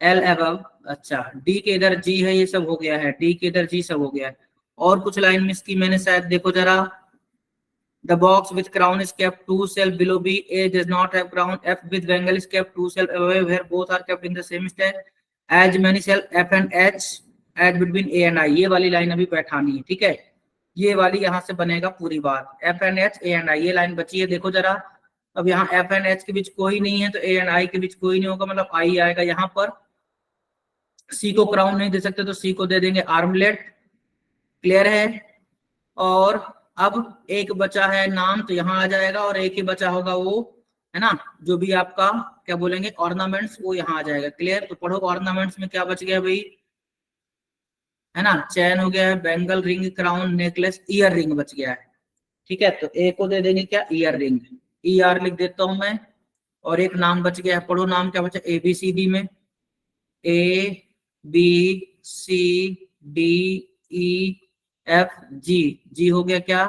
एल अबव, अच्छा डी के इधर जी है, ये सब हो गया है, डी के इधर जी सब हो गया है। और कुछ लाइन मिस की मैंने शायद, देखो जरा। The box with crown is kept two cell below B, A does not have crown, F with bangle is kept two cell away where both are kept in the same stack, as many cell F and H as between A and I. ये वाली line अभी बैठानी है, ठीक है। ये वाली यहाँ से बनेगा पूरी बात, F and H A and I, ये लाइन बची है, देखो जरा। अब यहाँ एफ एंड एच के बीच कोई नहीं है, तो ए एंड आई के बीच कोई नहीं होगा, मतलब आई आएगा यहाँ पर। सी को क्राउन नहीं दे सकते, तो सी को दे देंगे आर्मलेट। क्लियर है। और अब एक बचा है नाम, तो यहाँ आ जाएगा, और एक ही बचा होगा वो, है ना, जो भी आपका क्या बोलेंगे ऑर्नामेंट्स, वो यहाँ आ जाएगा। क्लियर। तो पढ़ो ऑर्नामेंट्स में क्या बच गया भाई, है ना, चैन हो गया है, bangle, ring, crown, necklace, ear ring बच गया है। ठीक है, तो ए को दे देंगे क्या, ईयर रिंग, ई आर लिख देता हूं मैं। और एक नाम बच गया है, पढ़ो नाम क्या बचा, ए बी सी डी में, A B C D E F G, G हो गया क्या,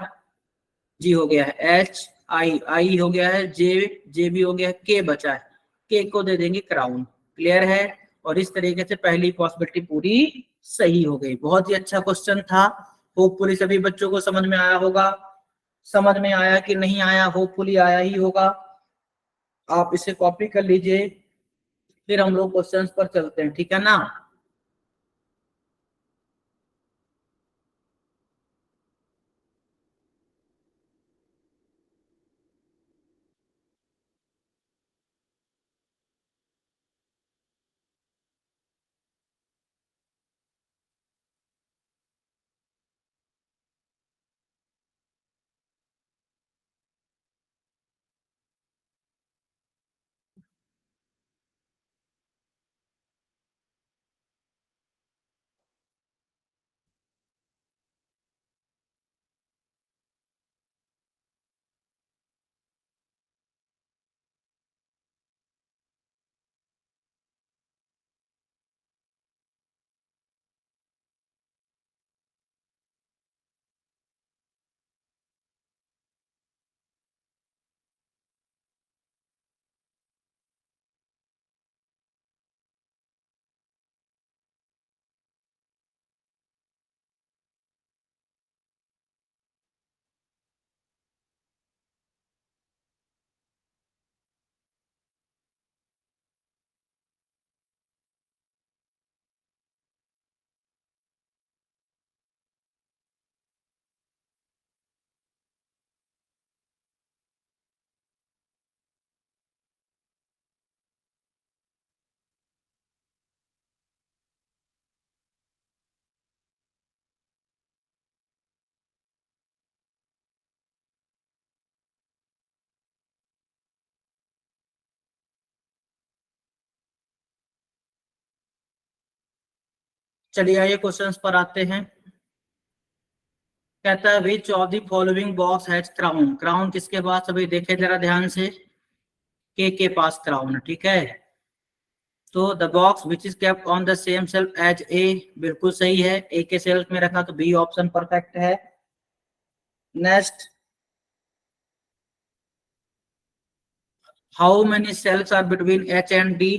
जी हो गया है, एच आई, आई हो गया है, जे जे भी हो गया है, के बचा है, के को दे देंगे क्राउन। क्लियर है। और इस तरीके से पहली पॉसिबिलिटी पूरी सही हो गई। बहुत ही अच्छा क्वेश्चन था, होपफुली सभी बच्चों को समझ में आया होगा। समझ में आया कि नहीं आया, होपफुली आया ही होगा। आप इसे कॉपी कर लीजिए, फिर हम लोग क्वेश्चंस पर चलते हैं, ठीक है ना। चलिए आइए क्वेश्चंस पर आते हैं। कहता है विच of the following box has crown, crown किसके पास, अभी देखे जरा ध्यान से, के पास क्राउन है, ठीक है। तो the box which is kept on the same shelf as A, बिल्कुल सही है, ए के शेल्फ में रखा, तो बी ऑप्शन परफेक्ट है। Next, how many cells are between H and D,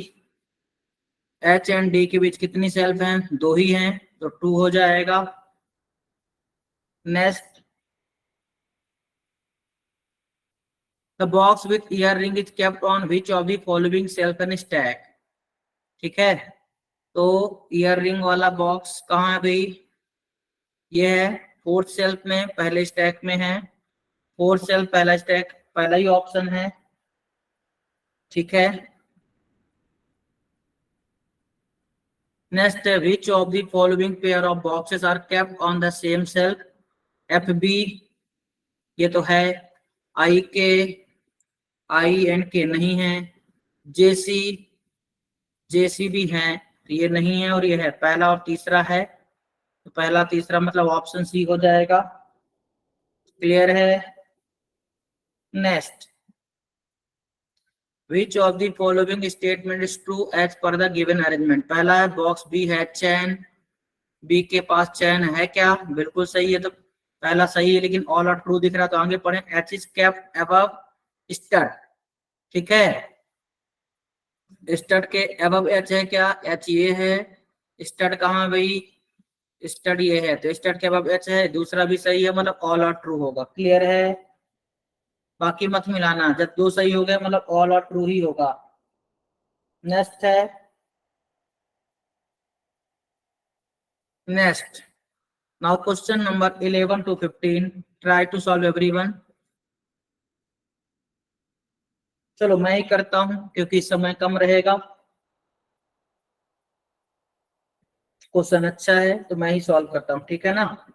H and D के बीच कितनी सेल्फ हैं, दो ही हैं, तो टू हो जाएगा। Next, the box with ear ring is kept on which of the following shelf and stack, ठीक है। तो ईयर रिंग वाला बॉक्स कहाँ है भाई, ये है फोर्थ शेल्फ में, पहले स्टैक में है, फोर्थ शेल्फ पहला स्टैक, पहला ही ऑप्शन है, ठीक है। Next, which of the following pair of boxes are kept on the same shelf, F B, ये तो है, आई के, आई एंड के नहीं है, जेसी, जेसी भी है, तो ये नहीं है, और ये है, पहला और तीसरा है, तो पहला तीसरा मतलब ऑप्शन सी हो जाएगा। क्लियर है। Next, which of the following statement is true as per the given arrangement, पहला है बॉक्स बी है चैन, बी के पास चैन है क्या, बिल्कुल सही है, तो पहला सही है, लेकिन ऑल आर ट्रू दिख रहा है, तो आगे पढ़े, H is kept above stud, ठीक है। स्टड के अबव एच है क्या? एच ये है। स्टड कहाँ भाई? स्टड ये है, तो स्टड के अबव एच है। दूसरा भी सही है, मतलब ऑल आर ट्रू होगा। क्लियर है? बाकी मत मिलाना, जब दो सही हो गए मतलब ऑल आर ट्रू ही होगा। नेक्स्ट है, next now question number 11 to 15, try to solve everyone. चलो मैं ही करता हूं क्योंकि समय कम रहेगा। क्वेश्चन अच्छा है तो मैं ही सॉल्व करता हूँ, ठीक है ना?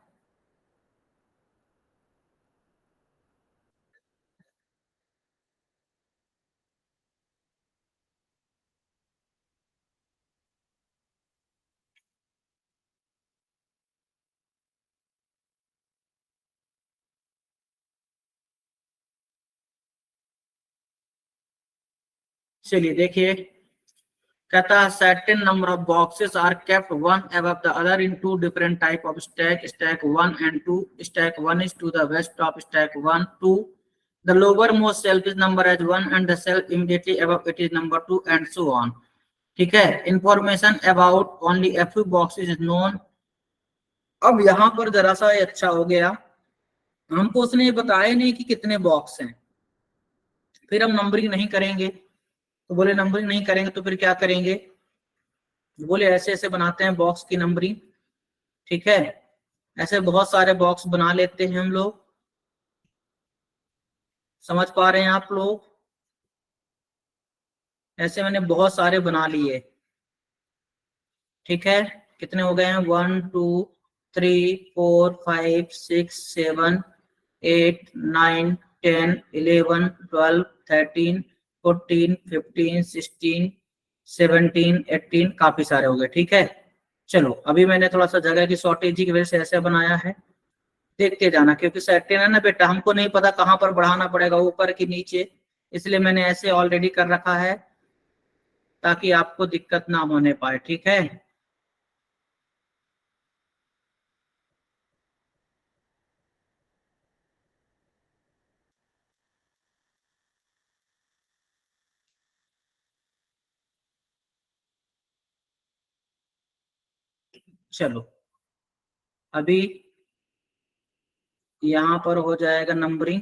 चलिए देखिए, कहता है certain number of boxes are kept one above the other in two different type of stack, stack 1 and 2. Stack 1 is to the west of stack 1 2. The lowermost shelf is number as 1 and the shelf immediately above it is number 2 and so on. ठीक है, information about only a few boxes is known। अब यहाँ पर जरा सा ये अच्छा हो गया, हमको उसने ये बताया नहीं कि कितने बॉक्स हैं। फिर हम नंबरिंग नहीं करेंगे, तो बोले नंबरिंग नहीं करेंगे तो फिर क्या करेंगे? बोले ऐसे ऐसे बनाते हैं बॉक्स की नंबरिंग। ठीक है, ऐसे बहुत सारे बॉक्स बना लेते हैं हम लोग। समझ पा रहे हैं आप लोग? ऐसे मैंने बहुत सारे बना लिए। ठीक है, कितने हो गए हैं? 1 2 3 4 5 6 7 8 9 10 11 12 13 14 15 16 17 18, काफी सारे हो गए। ठीक है, चलो अभी मैंने थोड़ा सा जगह की शॉर्टेज की वजह से ऐसे बनाया है, देखते जाना, क्योंकि सर्टेन है ना बेटा, हमको नहीं पता कहाँ पर बढ़ाना पड़ेगा, ऊपर की नीचे, इसलिए मैंने ऐसे ऑलरेडी कर रखा है ताकि आपको दिक्कत ना होने पाए। ठीक है, चलो अभी यहाँ पर हो जाएगा नंबरिंग।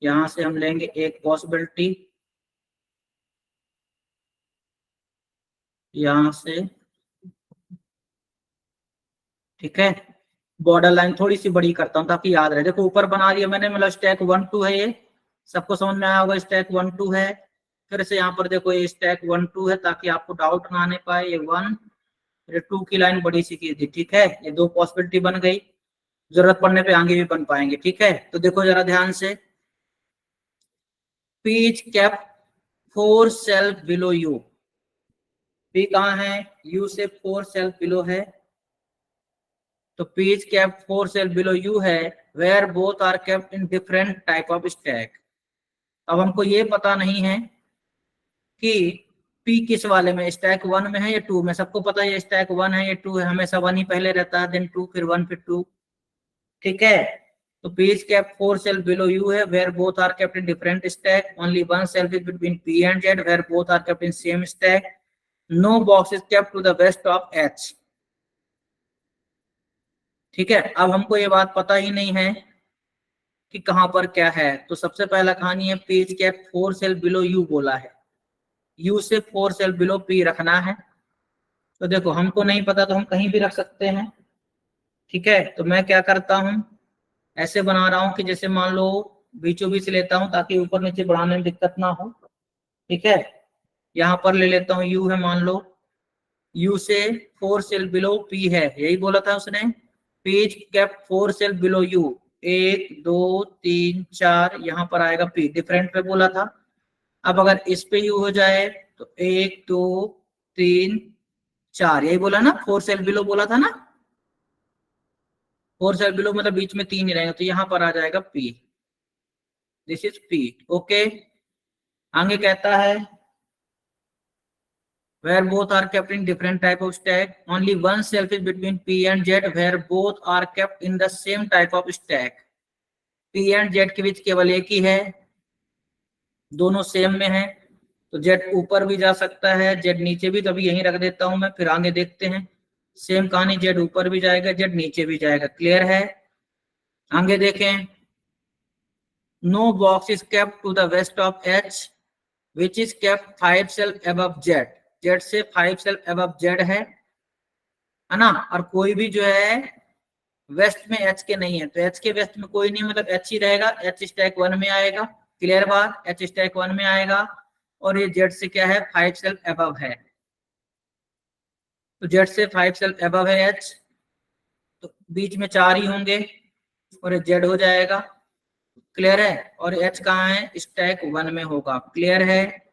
यहां से हम लेंगे एक पॉसिबिलिटी, यहां से। ठीक है, बॉर्डर लाइन थोड़ी सी बड़ी करता हूं ताकि याद रहे। देखो ऊपर बना दिया मैंने, मतलब स्टैक 1 2 है, ये सबको समझ में आया होगा। स्टैक 1 2 है, फिर से यहाँ पर देखो ये स्टैक 1 2 है, ताकि आपको डाउट ना आने पाए। ये 1, ये 2 की लाइन बड़ी सी की थी। ठीक है, ये दो पॉसिबिलिटी बन गई, जरूरत पड़ने पे आगे भी बन पाएंगे। ठीक है, तो देखो जरा ध्यान से, P is kept 4 shelf below U. P कहाँ है? यू से 4 सेल्फ बिलो है, तो P is kept 4 shelf below U है, where both are kept in different type of stack. अब हमको ये पता नहीं है कि पी किस वाले में, स्टैक 1 में है या 2 में। सबको पता है ये स्टैक 1 है, ये 2 है, हमेशा 1 ही पहले रहता है, देन 2, फिर 1, फिर 2। ठीक है, तो P is kept 4 shelf below U है, where both are kept in different stack, only one shelf is between P and Z, where both are kept in same stack, no box is kept to the west of H. ठीक है, अब हमको ये बात पता ही नहीं है कि कहां पर क्या है। तो सबसे पहला कहानी है, page kept 4 shelf below you बोला है, यू से 4 सेल बिलो पी रखना है। तो देखो हमको नहीं पता तो हम कहीं भी रख सकते हैं। ठीक है, तो मैं क्या करता हूं, ऐसे बना रहा हूं कि जैसे मान लो बीचों बीच लेता हूं ताकि ऊपर नीचे बढ़ाने में दिक्कत ना हो। ठीक है, यहां पर ले लेता हूं, यू है मान लो, यू से 4 सेल बिलो पी है, यही बोला था उसने, page kept 4 shelf below you, 1 2 3 4, यहां पर आएगा पी, डिफरेंट पे बोला था। अब अगर इस पे यू हो जाए तो 1 2 3 4, यही बोला ना, 4 सेल बिलो बोला था ना, 4 सेल बिलो मतलब बीच में 3 ही रहेगा, तो यहां पर आ जाएगा P, this is P. Okay, आगे कहता है, where both are kept in different type of stack, only one shelf is between P and Z, where both are kept in the same type of stack। P and Z के बीच केवल एक ही है, दोनों same में है, तो Z ऊपर भी जा सकता है, जेड नीचे भी, तो अभी यहीं रख देता हूं मैं, फिर आगे देखते हैं। सेम कहानी, जेड ऊपर भी जाएगा, जेड नीचे भी जाएगा। क्लियर है? आगे देखें। No box is kept to the west of H which is kept 5 cell above Z. Z से 5 सेल अबव जेड है ना, और कोई भी जो है वेस्ट में एच के नहीं है, तो एच के वेस्ट में कोई नहीं, मतलब एच ही रहेगा, एच स्टैक 1 में आएगा। क्लियर बात? एच स्टैक 1 में आएगा, और ये जेड से क्या है, 5 सेल अबव है, तो जेड से 5 सेल अबव है एच, तो बीच में 4 ही होंगे और जेड हो जाएगा। क्लियर है? और एच कहाँ है, स्टैक 1 में होगा। क्लियर है?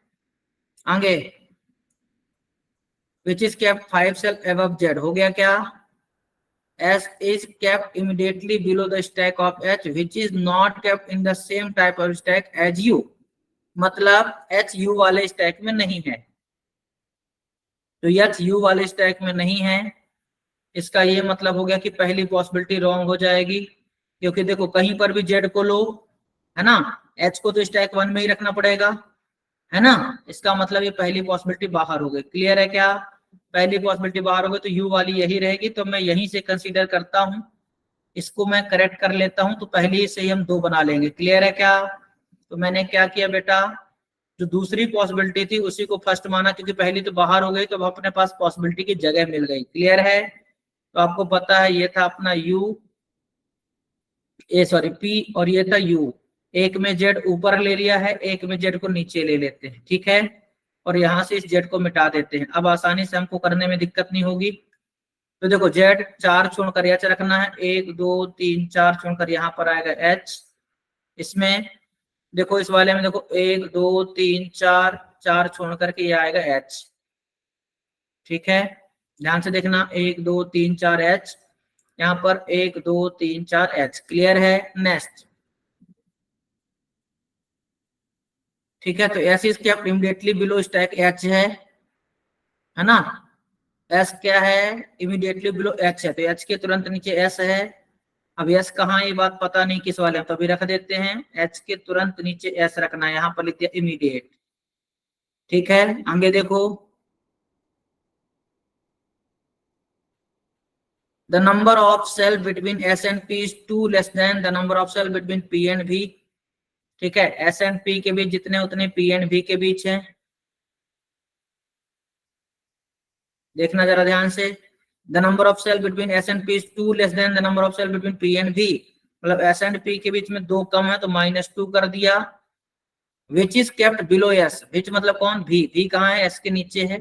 आगे, which is kept 5 cell above Z, हो गया क्या? S is kept immediately below the stack of H, which is not kept in the same type of stack as U. मतलब H U वाले stack में नहीं है, तो H U वाले स्टैक में नहीं है, इसका ये मतलब हो गया कि पहली पॉसिबिलिटी रॉन्ग हो जाएगी, क्योंकि देखो कहीं पर भी Z को लो, है ना, H को तो स्टैक 1 में ही रखना पड़ेगा, है ना, इसका मतलब ये पहली पॉसिबिलिटी बाहर हो गई। क्लियर है क्या? पहली पॉसिबिलिटी बाहर हो गई, तो यू वाली यही रहेगी, तो मैं यहीं से कंसीडर करता हूं, इसको मैं करेक्ट कर लेता हूं, तो पहले से ही हम 2 बना लेंगे। क्लियर है क्या? तो मैंने क्या किया बेटा, जो दूसरी पॉसिबिलिटी थी उसी को फर्स्ट माना, क्योंकि पहली तो बाहर हो गई, तो अब अपने पास पॉसिबिलिटी की जगह मिल गई। क्लियर है? तो आपको पता है ये था अपना यू, ए सॉरी पी, और ये था यू। एक में जेड ऊपर ले लिया है, एक में जेड को नीचे ले लेते हैं, ठीक है, और यहां से इस जेड को मिटा देते हैं। अब आसानी से हमको करने में दिक्कत नहीं होगी। तो देखो जेड 4 छोड़कर एच रखना है, 1 2 3 4 छोड़कर यहाँ पर आएगा एच। इसमें देखो, इस वाले में देखो 1 2 3 4, 4 छोड़ करके ये आएगा एच। ठीक है, ध्यान से देखना, 1 2 3 4 एच, यहाँ पर 1 2 3 4 एच। क्लियर है? नेक्स्ट, ठीक है, तो S is kept immediately below stack H है ना, एस क्या है, इमीडिएटली बिलो एच है, तो एच के तुरंत नीचे एस है। अब एस कहाँ, ये बात पता नहीं किस वाले में, तो अभी रख देते हैं, एच के तुरंत नीचे एस रखना है, यहाँ पर लिख दिया इमीडिएट। ठीक है, आगे देखो, the number of cell between S and P is 2 less than the number of cell between P and B. ठीक है, एस एंड पी के बीच जितने उतने पी एंड भी के बीच है। देखना जरा ध्यान से, the number of cell between S and P is 2 less than the number of cell between P and B, मतलब एस एंड पी के बीच में 2 कम है, तो -2 कर दिया। Which is kept below S, which मतलब कौन, भी कहाँ है, एस के नीचे है,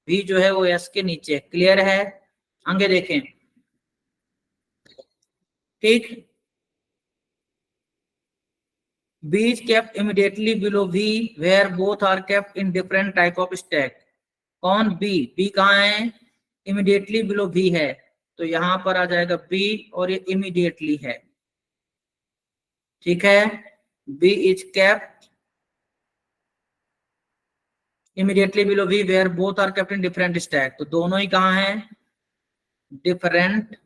भी जो है वो एस के नीचे है। क्लियर है? आगे देखें, ठीक, B is kept immediately below V where both are kept in different type of stack. कौन? B कहाँ है, immediately below V है, तो यहाँ पर आ जाएगा B, और ये immediately है। ठीक है, B is kept immediately below V where both are kept in different stack, तो दोनों ही कहाँ हैं, डिफरेंट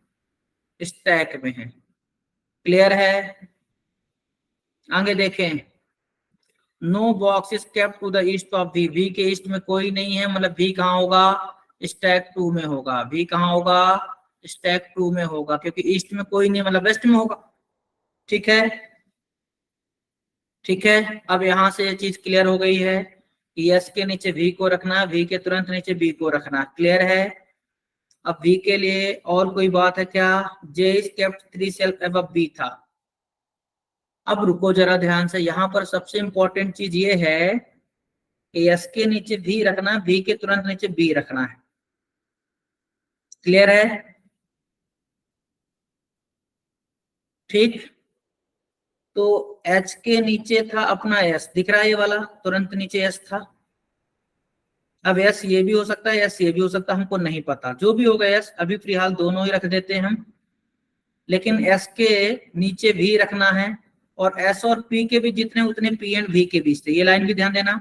स्टैक में है। क्लियर है? आगे देखें, no box is kept to the east of V, V के ईस्ट में कोई नहीं है, मतलब वी कहाँ होगा, स्टैक 2 में होगा। वी कहाँ होगा, स्टैक 2 में होगा, क्योंकि ईस्ट में कोई नहीं, मतलब वेस्ट में होगा। ठीक है, ठीक है, अब यहां से ये चीज क्लियर हो गई है कि एस के नीचे वी को रखना है, वी के तुरंत नीचे बी को रखना है। क्लियर है? अब वी के लिए और कोई बात है क्या, J is kept 3 shelf above B था। अब रुको जरा ध्यान से, यहां पर सबसे इंपॉर्टेंट चीज ये है कि एस के नीचे भी रखना है, बी के तुरंत नीचे बी रखना है। क्लियर है? ठीक, तो एच के नीचे था अपना एस, दिख रहा है ये वाला, तुरंत नीचे एस था। अब एस ये भी हो सकता है, एस ये भी हो सकता है, हमको नहीं पता, जो भी होगा एस, अभी फिलहाल दोनों ही रख देते हैं हम, लेकिन एस के नीचे भी रखना है, और एस और पी के बीच जितने उतने पी एंड वी के बीच थे, ये लाइन भी ध्यान देना।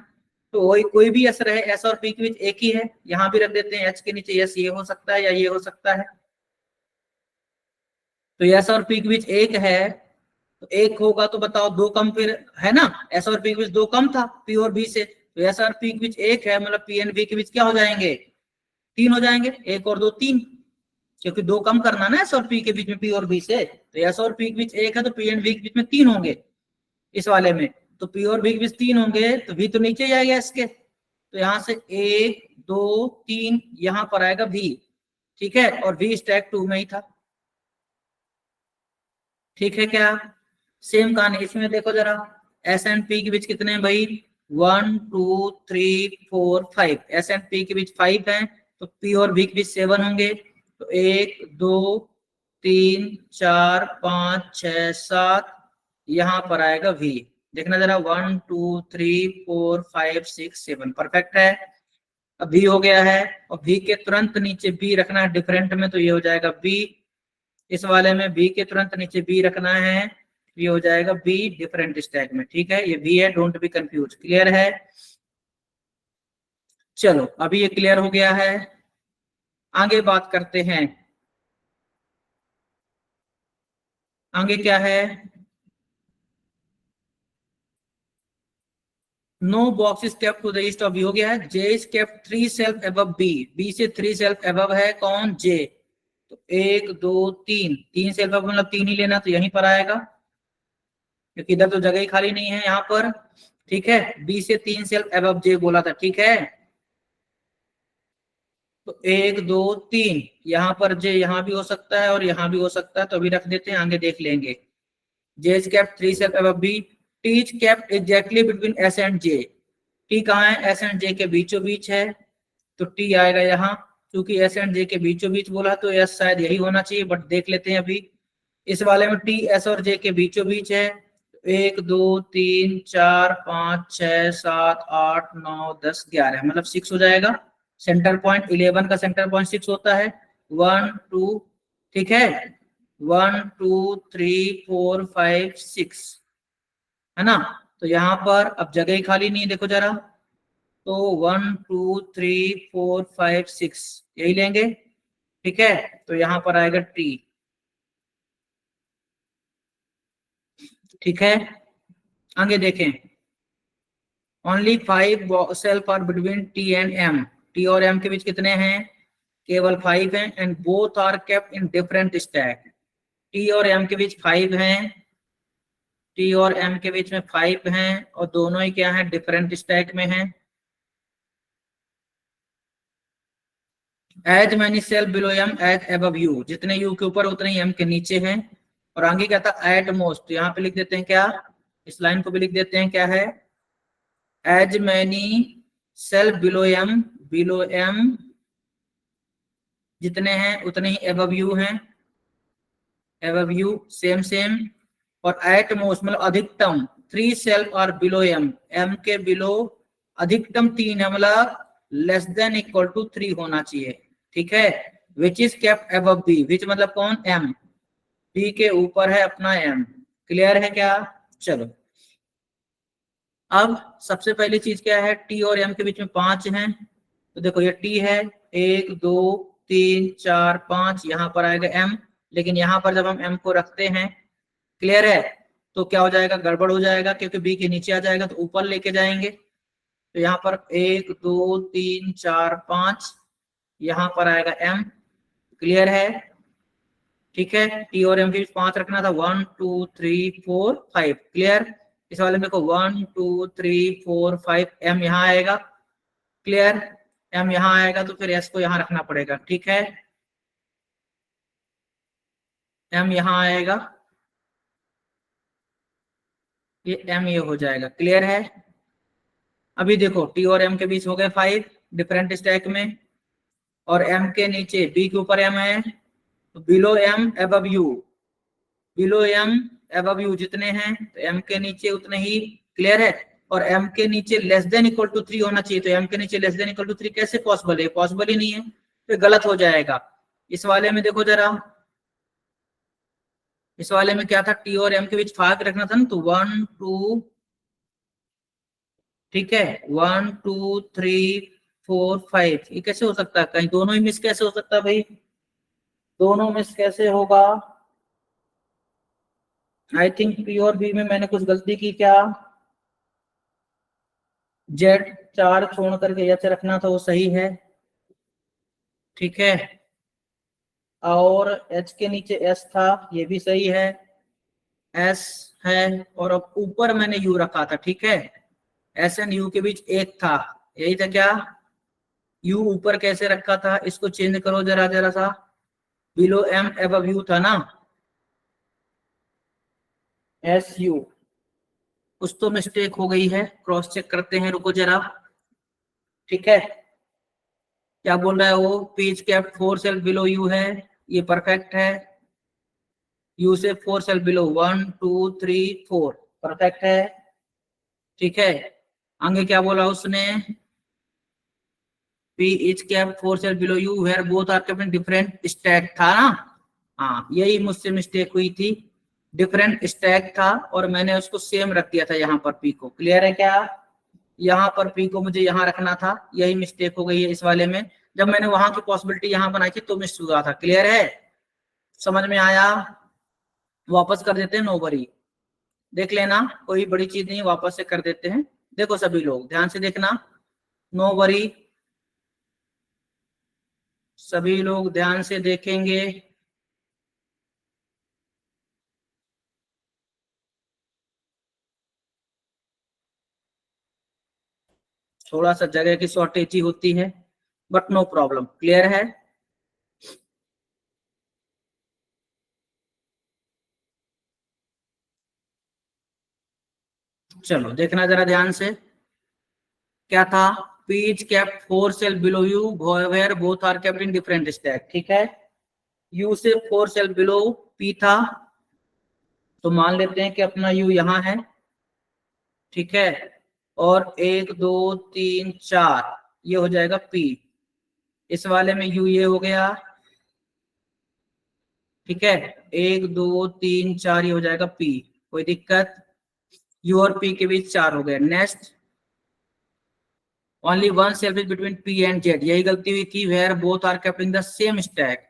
तो वही कोई भी एस रहे, एस और पी के बीच एक ही है, यहाँ भी रख देते हैं, एच के नीचे एस ये हो सकता है या ये हो सकता है, तो एस और पी के बीच एक है, तो एक होगा तो बताओ दो कम फिर है ना, एस और पी के बीच दो कम था पी और बी से, तो एस और पी के बीच एक है, मतलब पी एंड बी के बीच क्या हो जाएंगे, तीन हो जाएंगे, एक और दो तीन, क्योंकि दो कम करना ना एस और पी के बीच में पी और बी से, तो एस और पी के बीच एक है तो पी एंड बी के बीच में तीन होंगे इस वाले में, तो पी और बी के बीच तीन होंगे तो वी तो नीचे जाएगा इसके, तो यहां से एक दो तीन यहां पर आएगा वी, ठीक है, और वी स्टैक 2 में ही था, ठीक है क्या। सेम कहानी इसमें देखो जरा, एस एंड पी के बीच कितने हैं भाई, 1 2 3 4 5, एस एंड पी के बीच 5 हैं, तो पी और बी के बीच 7 होंगे, तो 1 2 3 4 5 6 7, यहां पर आएगा वी, देखना जरा 1 2 3 4 5 6 7 परफेक्ट है। अब वी हो गया है, और वी के तुरंत नीचे बी रखना है डिफरेंट में, तो ये हो जाएगा बी, इस वाले में बी के तुरंत नीचे बी रखना है, ये हो जाएगा बी डिफरेंट स्टैक में, ठीक है, ये बी है, डोंट बी कंफ्यूज, क्लियर है। चलो अभी ये क्लियर हो गया है, आगे बात करते हैं, आगे क्या है, no box is kept to the east of B हो गया है, J is kept 3 shelf above B, B से 3 सेल्फ अबव है कौन, जे, तो 1 2 3, 3 सेल्फ अबव मतलब 3 ही लेना, तो यहीं पर आएगा क्योंकि इधर तो जगह ही खाली नहीं है यहाँ पर, ठीक है, बी से 3 सेल्फ अबव जे बोला था, ठीक है, तो 1 2 3 यहाँ पर जे यहाँ भी हो सकता है और यहाँ भी हो सकता है, तो अभी रख देते हैं, आगे देख लेंगे। J is kept 3 shelf above B, T is kept exactly between S and J, T कहाँ है, एस एंड जे के बीचों बीच है, तो टी आएगा यहाँ, क्योंकि एस एंड जे के बीचों बीच बोला तो एस शायद यही होना चाहिए, बट देख लेते हैं अभी। इस वाले में टी एस और जे के बीचों बीच है, 1 2 3 4 5 6 7 8 9 10 11 मतलब 6 हो जाएगा, सेंटर पॉइंट 11 का सेंटर पॉइंट 6 होता है, 1 2, ठीक है, 1 2 3 4 5 6 है ना, तो यहाँ पर अब जगह ही खाली नहीं है, देखो जरा, तो 1 2 3 4 5 6 यही लेंगे, ठीक है, तो यहाँ पर आएगा टी, ठीक है, आगे देखें, only 5 shelf are between T and M, T और एम के बीच कितने हैं, केवल 5 हैं, and both are kept in different stack, T और एम के बीच 5 हैं, टी और एम के बीच में 5 हैं, और दोनों ही क्या है, डिफरेंट स्टैक में हैं। As many shelf below M as above U, जितने यू के ऊपर उतने ही एम के नीचे हैं, और आगे क्या था, एट मोस्ट, तो यहाँ पे लिख देते हैं क्या, इस लाइन को भी लिख देते हैं क्या है, as many shelf below M जितने हैं उतने ही एबव यू हैं, एबव यू सेम सेम, और एट मोस्ट मतलब अधिकतम 3 सेल्फ और बिलो एम, एम के बिलो अधिकतम 3 है, मतलब लेस देन इक्वल टू 3 होना चाहिए, ठीक है, which is kept above B, which मतलब कौन, एम, बी के ऊपर है अपना एम, क्लियर है क्या। चलो अब सबसे पहली चीज क्या है, टी और एम के बीच में 5 हैं, तो देखो ये टी है, 1 2 3 4 5, यहाँ पर आएगा एम, लेकिन यहाँ पर जब हम एम को रखते हैं, क्लियर है, तो क्या हो जाएगा, गड़बड़ हो जाएगा, क्योंकि बी के नीचे आ जाएगा तो ऊपर लेके जाएंगे, तो यहाँ पर 1 2 3 4 5, यहाँ पर आएगा एम, क्लियर है, ठीक है, टी और एम के बीच 5 रखना था, 1 2 3 4 5, क्लियर, इस वाले में देखो 1 2 3 4 5, एम यहाँ आएगा, क्लियर, एम यहाँ आएगा तो फिर एस को यहाँ रखना पड़ेगा, ठीक है, एम यहाँ आएगा, ये एम ये हो जाएगा, क्लियर है। अभी देखो टी और एम के बीच हो गए 5 डिफरेंट स्टैक में, और एम के नीचे बी के ऊपर एम है, तो below M above U, below M above U जितने हैं तो एम के नीचे उतने ही, क्लियर है, और एम के नीचे लेस देन इक्वल टू 3 होना चाहिए, तो एम के नीचे लेस देन इक्वल टू 3 कैसे पॉसिबल है, पॉसिबल ही नहीं है, तो गलत हो जाएगा। इस वाले में देखो जरा, इस वाले में क्या था, टी और एम के बीच 5 रखना था ना, तो 1 2, ठीक है, 1 2 3 4 5, ये कैसे हो सकता है, कहीं दोनों ही मिस कैसे हो सकता है भाई, दोनों मिस कैसे होगा, आई थिंक पी और बी में मैंने कुछ गलती की क्या? जेड 4 छोड़ करके एच रखना था, वो सही है, ठीक है। और एच के नीचे एस था, ये भी सही है, एस है। और अब ऊपर मैंने यू रखा था, ठीक है। एस एंड यू के बीच एक था, यही था क्या? यू ऊपर कैसे रखा था, इसको चेंज करो जरा जरा सा। बिलो एम एबव यू था ना, एस यू। कुछ तो मिस्टेक हो गई है, क्रॉस चेक करते हैं, रुको जरा, ठीक है। क्या बोल रहा है वो? Page kept 4 shelf below U है, ये परफेक्ट है। यू से 4 सेल बिलो 1 2 3 4, परफेक्ट है, ठीक है। आगे क्या बोला उसने? P is kept 4 shelf below U where both are kept in different stack था ना। हाँ, यही मुझसे मिस्टेक हुई थी, डिफरेंट स्टैक था और मैंने उसको सेम रख दिया था यहाँ पर पी को। क्लियर है क्या? यहाँ पर पी को मुझे यहाँ रखना था, यही मिस्टेक हो गई है इस वाले में। जब मैंने वहां की पॉसिबिलिटी यहाँ बनाई थी तो मिस हुआ था। क्लियर है? समझ में आया? वापस कर देते हैं, नो वरी, देख लेना, कोई बड़ी चीज नहीं, वापस से कर देते हैं। देखो सभी लोग ध्यान से देखना, नो वरी, सभी लोग ध्यान से देखेंगे। थोड़ा सा जगह की शॉर्टेज ही होती है, बट नो प्रॉब्लम। क्लियर है? चलो देखना जरा ध्यान से, क्या था? P is kept 4 shelf below U where both are kept in different stack, ठीक है। यू से 4 सेल बिलो पी था, तो मान लेते हैं कि अपना यू यहाँ है, ठीक है। और 1 2 3 4 ये हो जाएगा पी, इस वाले में यू ये हो गया, ठीक है। 1 2 3 4 ये हो जाएगा पी, कोई दिक्कत? यू और पी के बीच 4 हो गए। Next, only one shelf is between P and Z, यही गलती हुई थी, where both are kept in the same stack.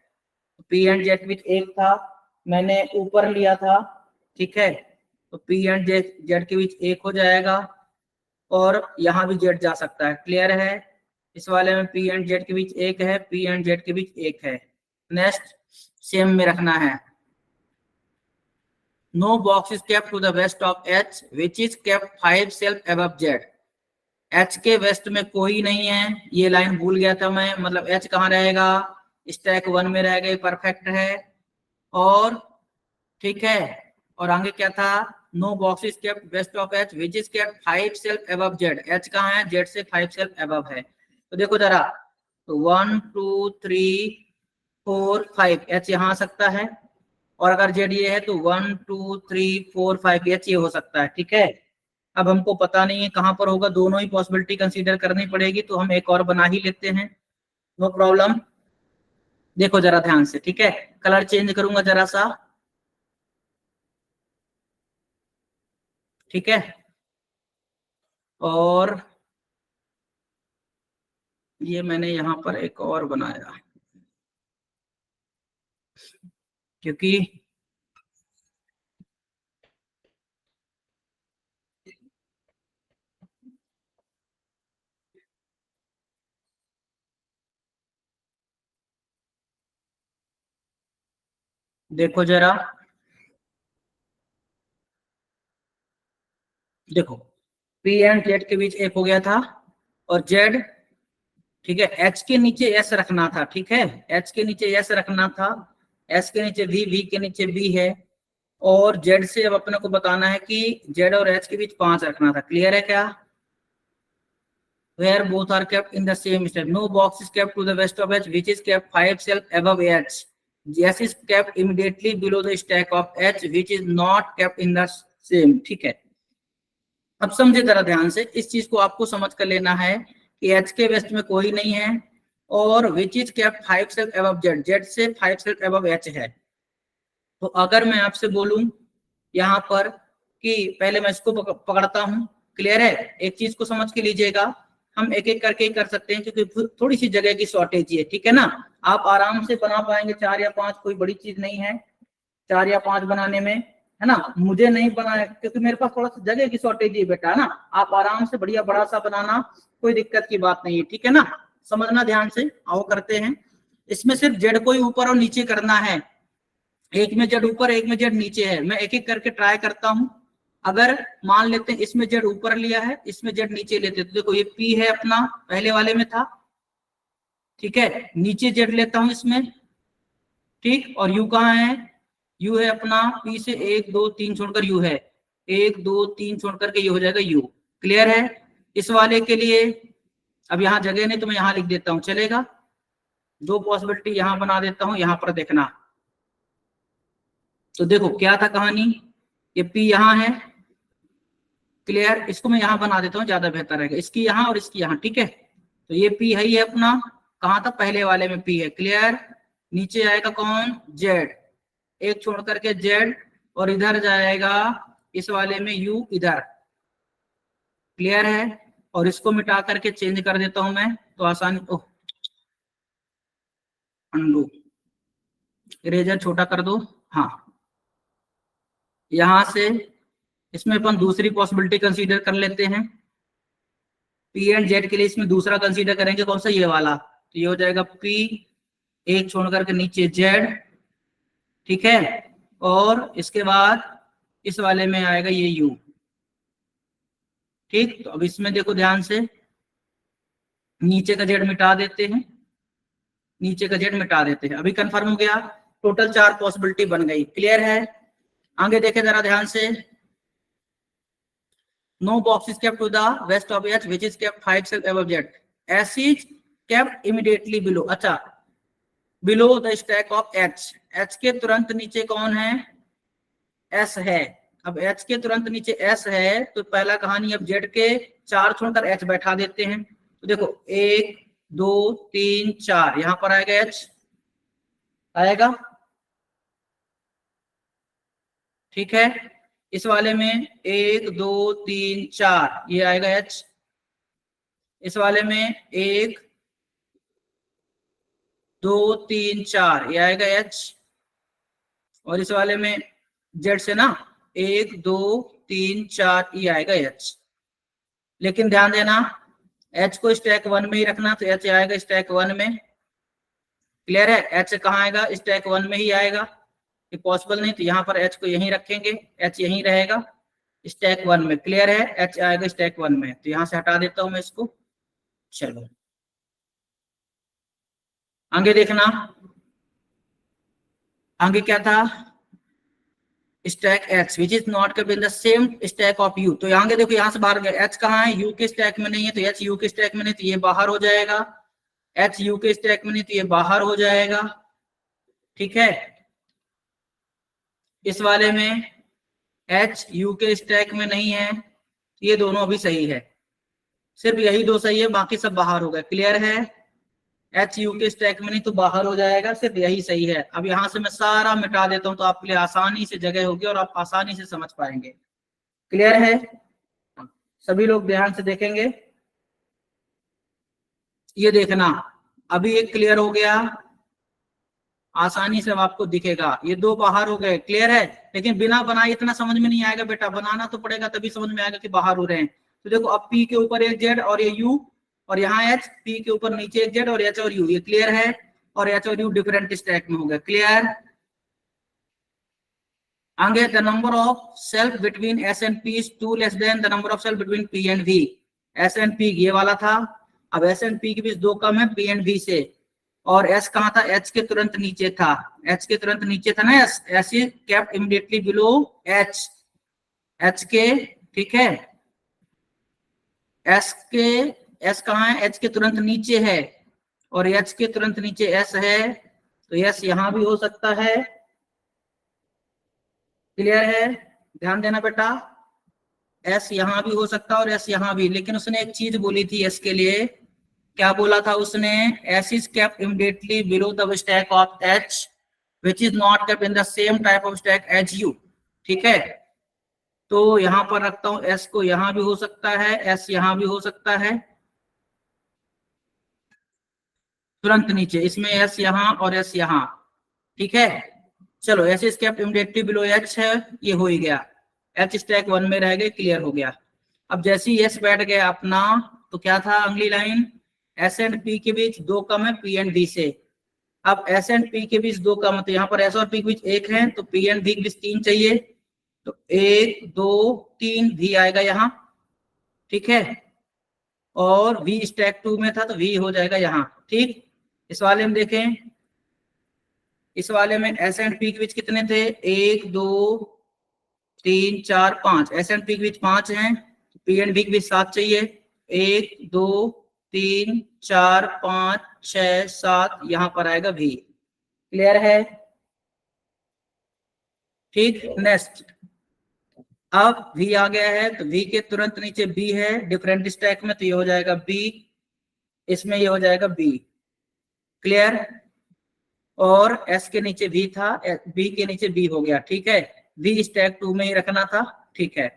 P and Z के बीच एक था, मैंने ऊपर लिया था, ठीक है। तो पी एंड जेड के बीच एक हो जाएगा, और यहाँ भी जेड जा सकता है। क्लियर है? इस वाले में पी एंड जेड के बीच एक है, पी एंड जेड के बीच एक है। नेक्स्ट, सेम में रखना है। No box is kept to the west of H which is kept 5 shelf above Z. H के वेस्ट में कोई नहीं है, ये लाइन भूल गया था मैं, मतलब एच कहाँ रहेगा? स्टैक 1 में रह गई, परफेक्ट है। और ठीक है, और आगे क्या था? No box is kept west of H which is kept 5 shelf above Z. H कहाँ है? जेड से 5 सेल्फ अबव है। तो देखो जरा, तो 1 2 3 4 5 एच यहाँ आ सकता है, और अगर जेड ये है तो 1 2 3 4 5 एच ये हो सकता है, ठीक है। अब हमको पता नहीं है कहां पर होगा, दोनों ही पॉसिबिलिटी कंसीडर करनी पड़ेगी, तो हम एक और बना ही लेते हैं, नो प्रॉब्लम। देखो जरा ध्यान से, ठीक है। कलर चेंज करूंगा जरा सा, ठीक है। और ये मैंने यहाँ पर एक और बनाया, क्योंकि देखो जरा, देखो पी एंड जेड के बीच एक हो गया था, और जेड, ठीक है, एच के नीचे एस रखना था, ठीक है। एच के नीचे एस रखना था, एस के नीचे वी के नीचे बी है, और जेड से अब अपने को बताना है कि जेड और एच के बीच 5 रखना था। क्लियर है क्या? where both are kept in the same stack. No box is kept to the west of H, which is kept 5 cells above H. S is kept immediately below the stack of H, which is not kept in the same. ठीक है, अब समझे जरा ध्यान से, इस चीज को आपको समझ कर लेना है कि H के वेस्ट में कोई नहीं है, और which is kept 5 cells above Z, Z से 5 cells above H है। तो अगर मैं आपसे बोलूं यहाँ पर कि पहले मैं इसको पकड़ता हूं, क्लियर है? एक चीज को समझ के लीजिएगा, हम एक एक करके ही कर सकते हैं, क्योंकि थोड़ी सी जगह की शॉर्टेज है, ठीक है ना। आप आराम से बना पाएंगे 4 या 5, कोई बड़ी चीज नहीं है 4 या 5 बनाने में। है ना, मुझे नहीं बनाया क्योंकि मेरे पास थोड़ा सा जगह की शॉर्टेज है बेटा, है ना। आप आराम से बढ़िया बड़ा सा बनाना, कोई दिक्कत की बात नहीं है, ठीक है ना। समझना ध्यान से, आओ करते हैं। इसमें सिर्फ जेड को ही ऊपर और नीचे करना है, एक में जेड ऊपर एक में जेड नीचे है। मैं एक एक करके ट्राई करता हूं। अगर मान लेते हैं इसमें जेड ऊपर लिया है, इसमें जेड नीचे लेते हैं, तो देखो ये पी है अपना, पहले वाले में था, ठीक है। नीचे जेड लेता हूं इसमें, ठीक। और यू कहाँ है, यू है अपना पी से 1 2 3 छोड़कर यू है, 1 2 3 छोड़कर के ये हो जाएगा यू। क्लियर है। इस वाले के लिए अब यहाँ जगह नहीं तो मैं यहाँ लिख देता हूँ, चलेगा। दो पॉसिबिलिटी यहाँ बना देता हूँ, यहाँ पर देखना। तो देखो क्या था कहानी, ये पी यहाँ है, क्लियर। इसको मैं यहाँ बना देता हूँ, ज्यादा बेहतर रहेगा, इसकी यहाँ और इसकी यहाँ, ठीक है। तो ये पी है, ये अपना कहाँ था, पहले वाले में पी है, क्लियर। नीचे आएगा कौन, जेड, एक छोड़ करके जेड, और इधर जाएगा इस वाले में यू इधर, क्लियर है। और इसको मिटा करके चेंज कर देता हूं मैं, तो आसानी, ओह अंडू, इरेजर छोटा कर दो, हाँ। यहां से इसमें अपन दूसरी पॉसिबिलिटी कंसीडर कर लेते हैं, पी एंड जेड के लिए इसमें दूसरा कंसीडर करेंगे, कौन सा, ये वाला। तो ये हो जाएगा पी, एक छोड़ करके नीचे जेड, ठीक है। और इसके बाद इस वाले में आएगा ये यू, ठीक। तो अब इसमें देखो ध्यान से, नीचे का जेड मिटा देते हैं, नीचे का जेड मिटा देते हैं, अभी कंफर्म हो गया। टोटल 4 पॉसिबिलिटी बन गई, क्लियर है। आगे देखे जरा ध्यान से। No box is kept to the west of H which is kept 5 cell above Z, S is kept immediately below. अच्छा, below the stack of H, H के तुरंत नीचे कौन है, एस है। अब एच के तुरंत नीचे एस है, तो पहला कहानी, अब जेड के 4 छोड़कर एच बैठा देते हैं। तो देखो 1 2 3 4, यहां पर आएगा एच, आएगा, ठीक है। इस वाले में 1 2 3 4, ये आएगा एच। इस वाले में 1 2 3 4, ये आएगा एच। और इस वाले में जेड से ना 1 2 3 4, ये आएगा एच। लेकिन ध्यान देना, एच को स्टैक 1 में ही रखना, तो एच आएगा स्टैक 1 में, क्लियर है। एच कहाँ आएगा, स्टैक 1 में ही आएगा, ये पॉसिबल नहीं, तो यहाँ पर एच को यहीं रखेंगे, एच यहीं रहेगा स्टैक 1 में, क्लियर है। एच आएगा स्टैक 1 में, तो यहाँ से हटा देता हूं मैं इसको। चलो आगे देखना, आगे क्या था, stack H which is not kept in the same stack of you. तो यहाँ देखो, यहाँ से बाहर गया, एच कहाँ है, यू के स्टैक में नहीं है, तो एच यू के स्टैक में नहीं, तो ये बाहर हो जाएगा। एच यू के स्टैक में नहीं, तो ये बाहर हो जाएगा, ठीक है। इस वाले में एच यू के स्टैक में नहीं है, ये दोनों अभी सही है, सिर्फ यही दो सही है, बाकी सब बाहर हो गए, क्लियर है। एच यू के स्टैक में नहीं तो बाहर हो जाएगा, सिर्फ यही सही है। अब यहां से मैं सारा मिटा देता हूं, तो आपके लिए आसानी से जगह होगी और आप आसानी से समझ पाएंगे, क्लियर है। सभी लोग ध्यान से देखेंगे, ये देखना, अभी एक क्लियर हो गया, आसानी से अब आपको दिखेगा, ये दो बाहर हो गए, क्लियर है। लेकिन बिना बनाए इतना समझ में नहीं आएगा बेटा, बनाना तो पड़ेगा, तभी समझ में आएगा कि बाहर हो रहे हैं। तो देखो, अब पी के ऊपर एक जेड और ये यू, और यहाँ एच, पी के ऊपर नीचे एक जेड और एच और यू, ये क्लियर है। और एच और यू डिफरेंट स्टैक में हो गए, क्लियर। आगे, the number of shelf between S and P is 2 less than the number of shelf between P and V. S and P ये वाला था, अब एस एंड पी के बीच 2 कम है पी एंड वी से। और एस कहाँ था, एच के तुरंत नीचे था, एच के तुरंत नीचे था ना S, S is kept immediately below H, H के, ठीक है। एस के, एस कहाँ है, एच के तुरंत नीचे है, और एच के तुरंत नीचे एस है, तो एस यहां भी हो सकता है, क्लियर है। ध्यान देना बेटा, एस यहां भी हो सकता है और एस यहां भी, लेकिन उसने एक चीज बोली थी एस के लिए, क्या बोला था उसने, S is kept immediately below the stack of H which is not kept in the same type of stack as U, ठीक है। तो यहां पर रखता हूं, एस को यहां भी हो सकता है, एस यहां भी हो सकता है, तुरंत नीचे इसमें एस यहां और एस यहां, ठीक है। चलो H is kept immediately below H है, ये हो ही गया, एच स्टैक 1 में रह गए, क्लियर हो गया। अब जैसे ही एस बैठ गया अपना, तो क्या था अगली लाइन, एस एंड पी के बीच 2 कम है पी एंड डी से। अब एस एंड पी के बीच 2 कम है, तो यहाँ पर एस और पी के बीच 1 है, तो पी एंड डी के बीच 3 चाहिए, तो 1 2 3 भी आएगा यहाँ, ठीक है। और वी स्टैक 2 में था तो वी हो जाएगा यहाँ, ठीक। इस वाले में देखें, इस वाले में एस एंड पी के बीच कितने थे, 1 2 3 4 5, एस एंड पी के बीच 5 हैं, पी एंड बी के बीच 7 चाहिए, 1 2 3 4 5 6 7, यहां पर आएगा वी, क्लियर है, ठीक। नेक्स्ट, अब वी आ गया है, तो वी के तुरंत नीचे बी है डिफरेंट स्टैक में, तो ये हो जाएगा बी, इसमें ये हो जाएगा बी, क्लियर। और एस के नीचे वी था, बी के नीचे बी हो गया, ठीक है। वी स्टैक 2 में ही रखना था, ठीक है।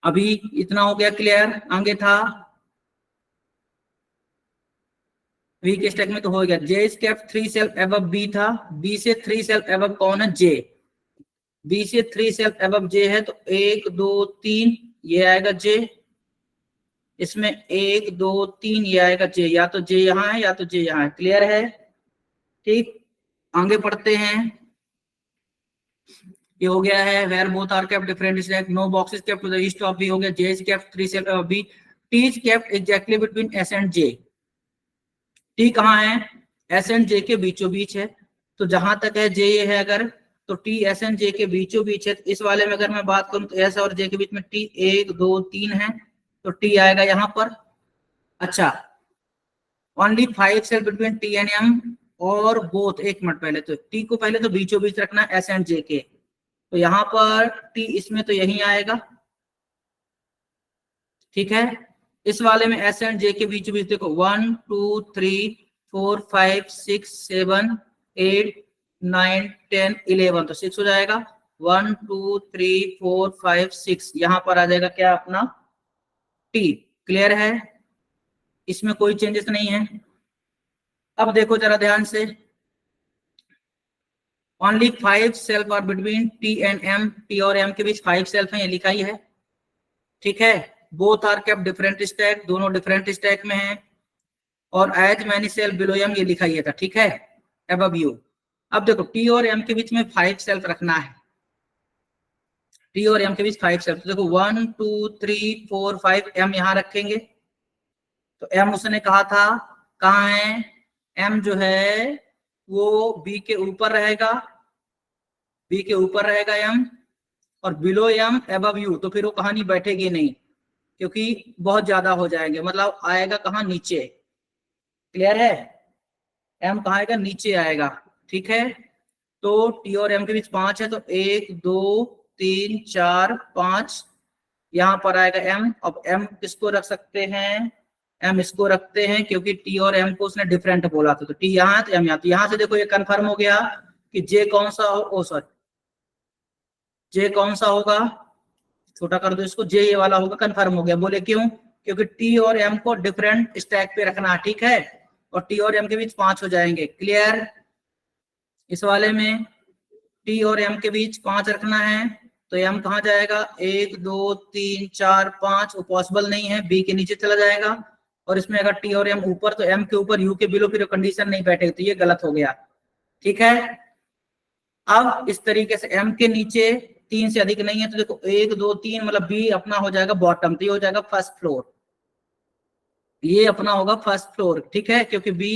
अभी इतना हो गया क्लियर, आगे था वी के स्टैक में तो हो गया, J is kept 3 shelf above B था, बी से 3 सेल्फ अबव कौन है, जे, बी से 3 सेल्फ अबव जे है, तो 1 2 3 ये आएगा जे, इसमें 1 2 3 ये आएगा जे, या तो जे यहाँ है या तो जे यहाँ है, क्लियर है, ठीक। आगे पढ़ते हैं, ये हो गया है where both are kept different stack, no boxes kept to the east of B हो गया, J is kept 3 shelf above B, T is kept exactly between S and J, T कहाँ है, एस एंड जे के बीचों बीच है, तो जहां तक है जे ये है अगर, तो टी एस एंड जे के बीचों बीच है, तो इस वाले में अगर मैं बात करूं तो एस और जे के बीच में टी 1 2 3 है, तो टी आएगा यहां पर। अच्छा, only 5 shelf between T and M और बोथ, एक मिनट पहले, तो टी को पहले तो बीचों बीच रखना एस एंड जे के, तो यहाँ पर टी इसमें तो यही आएगा, ठीक है। इस वाले में एस एंड जे के बीच बीच देखो 1 2 3 4 5 6 7 8 9 10 11, तो 6 हो जाएगा, 1 2 3 4 5 6, यहां पर आ जाएगा क्या अपना टी, क्लियर है, इसमें कोई चेंजेस नहीं है। अब देखो जरा ध्यान से, only 5 shelf are between T and M, T और एम के बीच 5 सेल्फ है, ये लिखा ही है, ठीक है। Both are kept different stack, दोनों डिफरेंट स्टैक में है, और as many shelf below M ये लिखा ही था, ठीक है, अबव यू। अब देखो टी और एम के बीच में 5 सेल्फ रखना है, टी और एम के बीच 5 सेल्फ, तो देखो 1 2 3 4 5, एम यहां रखेंगे, तो एम उसने कहा था कहाँ है, एम जो है वो बी के ऊपर रहेगा, बी के ऊपर रहेगा एम, और बिलो एम अबव यू, तो फिर वो कहानी बैठेगी नहीं, क्योंकि बहुत ज्यादा हो जाएंगे, मतलब आएगा कहाँ, नीचे, क्लियर है, एम कहाँ आएगा, नीचे आएगा, ठीक है। तो टी और एम के बीच 5 है, तो 1 2 3 4 5, यहां पर आएगा एम। अब एम किसको रख सकते हैं, एम इसको रखते हैं, क्योंकि टी और एम को उसने डिफरेंट बोला था, तो टी यहाँ है तो एम यहाँ, तो यहां से देखो ये कंफर्म हो गया कि जे कौन सा हो, ओ सॉरी, जे कौन सा होगा, छोटा कर दो इसको, जे ये वाला होगा, कंफर्म हो गया, बोले क्यों, क्योंकि टी और एम को डिफरेंट स्टैक पे रखना, ठीक है, और टी और एम के बीच 5 हो जाएंगे, क्लियर। इस वाले में टी और एम के बीच 5 रखना है, तो एम कहाँ जाएगा, 1 2 3 4 5, वो पॉसिबल नहीं है, बी के नीचे चला जाएगा, और इसमें अगर टी और एम ऊपर, तो एम के ऊपर यू के बिलो, फिर कंडीशन नहीं बैठेगी, तो ये गलत हो गया, ठीक है। अब इस तरीके से एम के नीचे 3 से अधिक नहीं है, तो देखो 1 2 3, मतलब बी अपना हो जाएगा बॉटम, तो ये हो जाएगा फर्स्ट फ्लोर, ये अपना होगा फर्स्ट फ्लोर, ठीक है, क्योंकि बी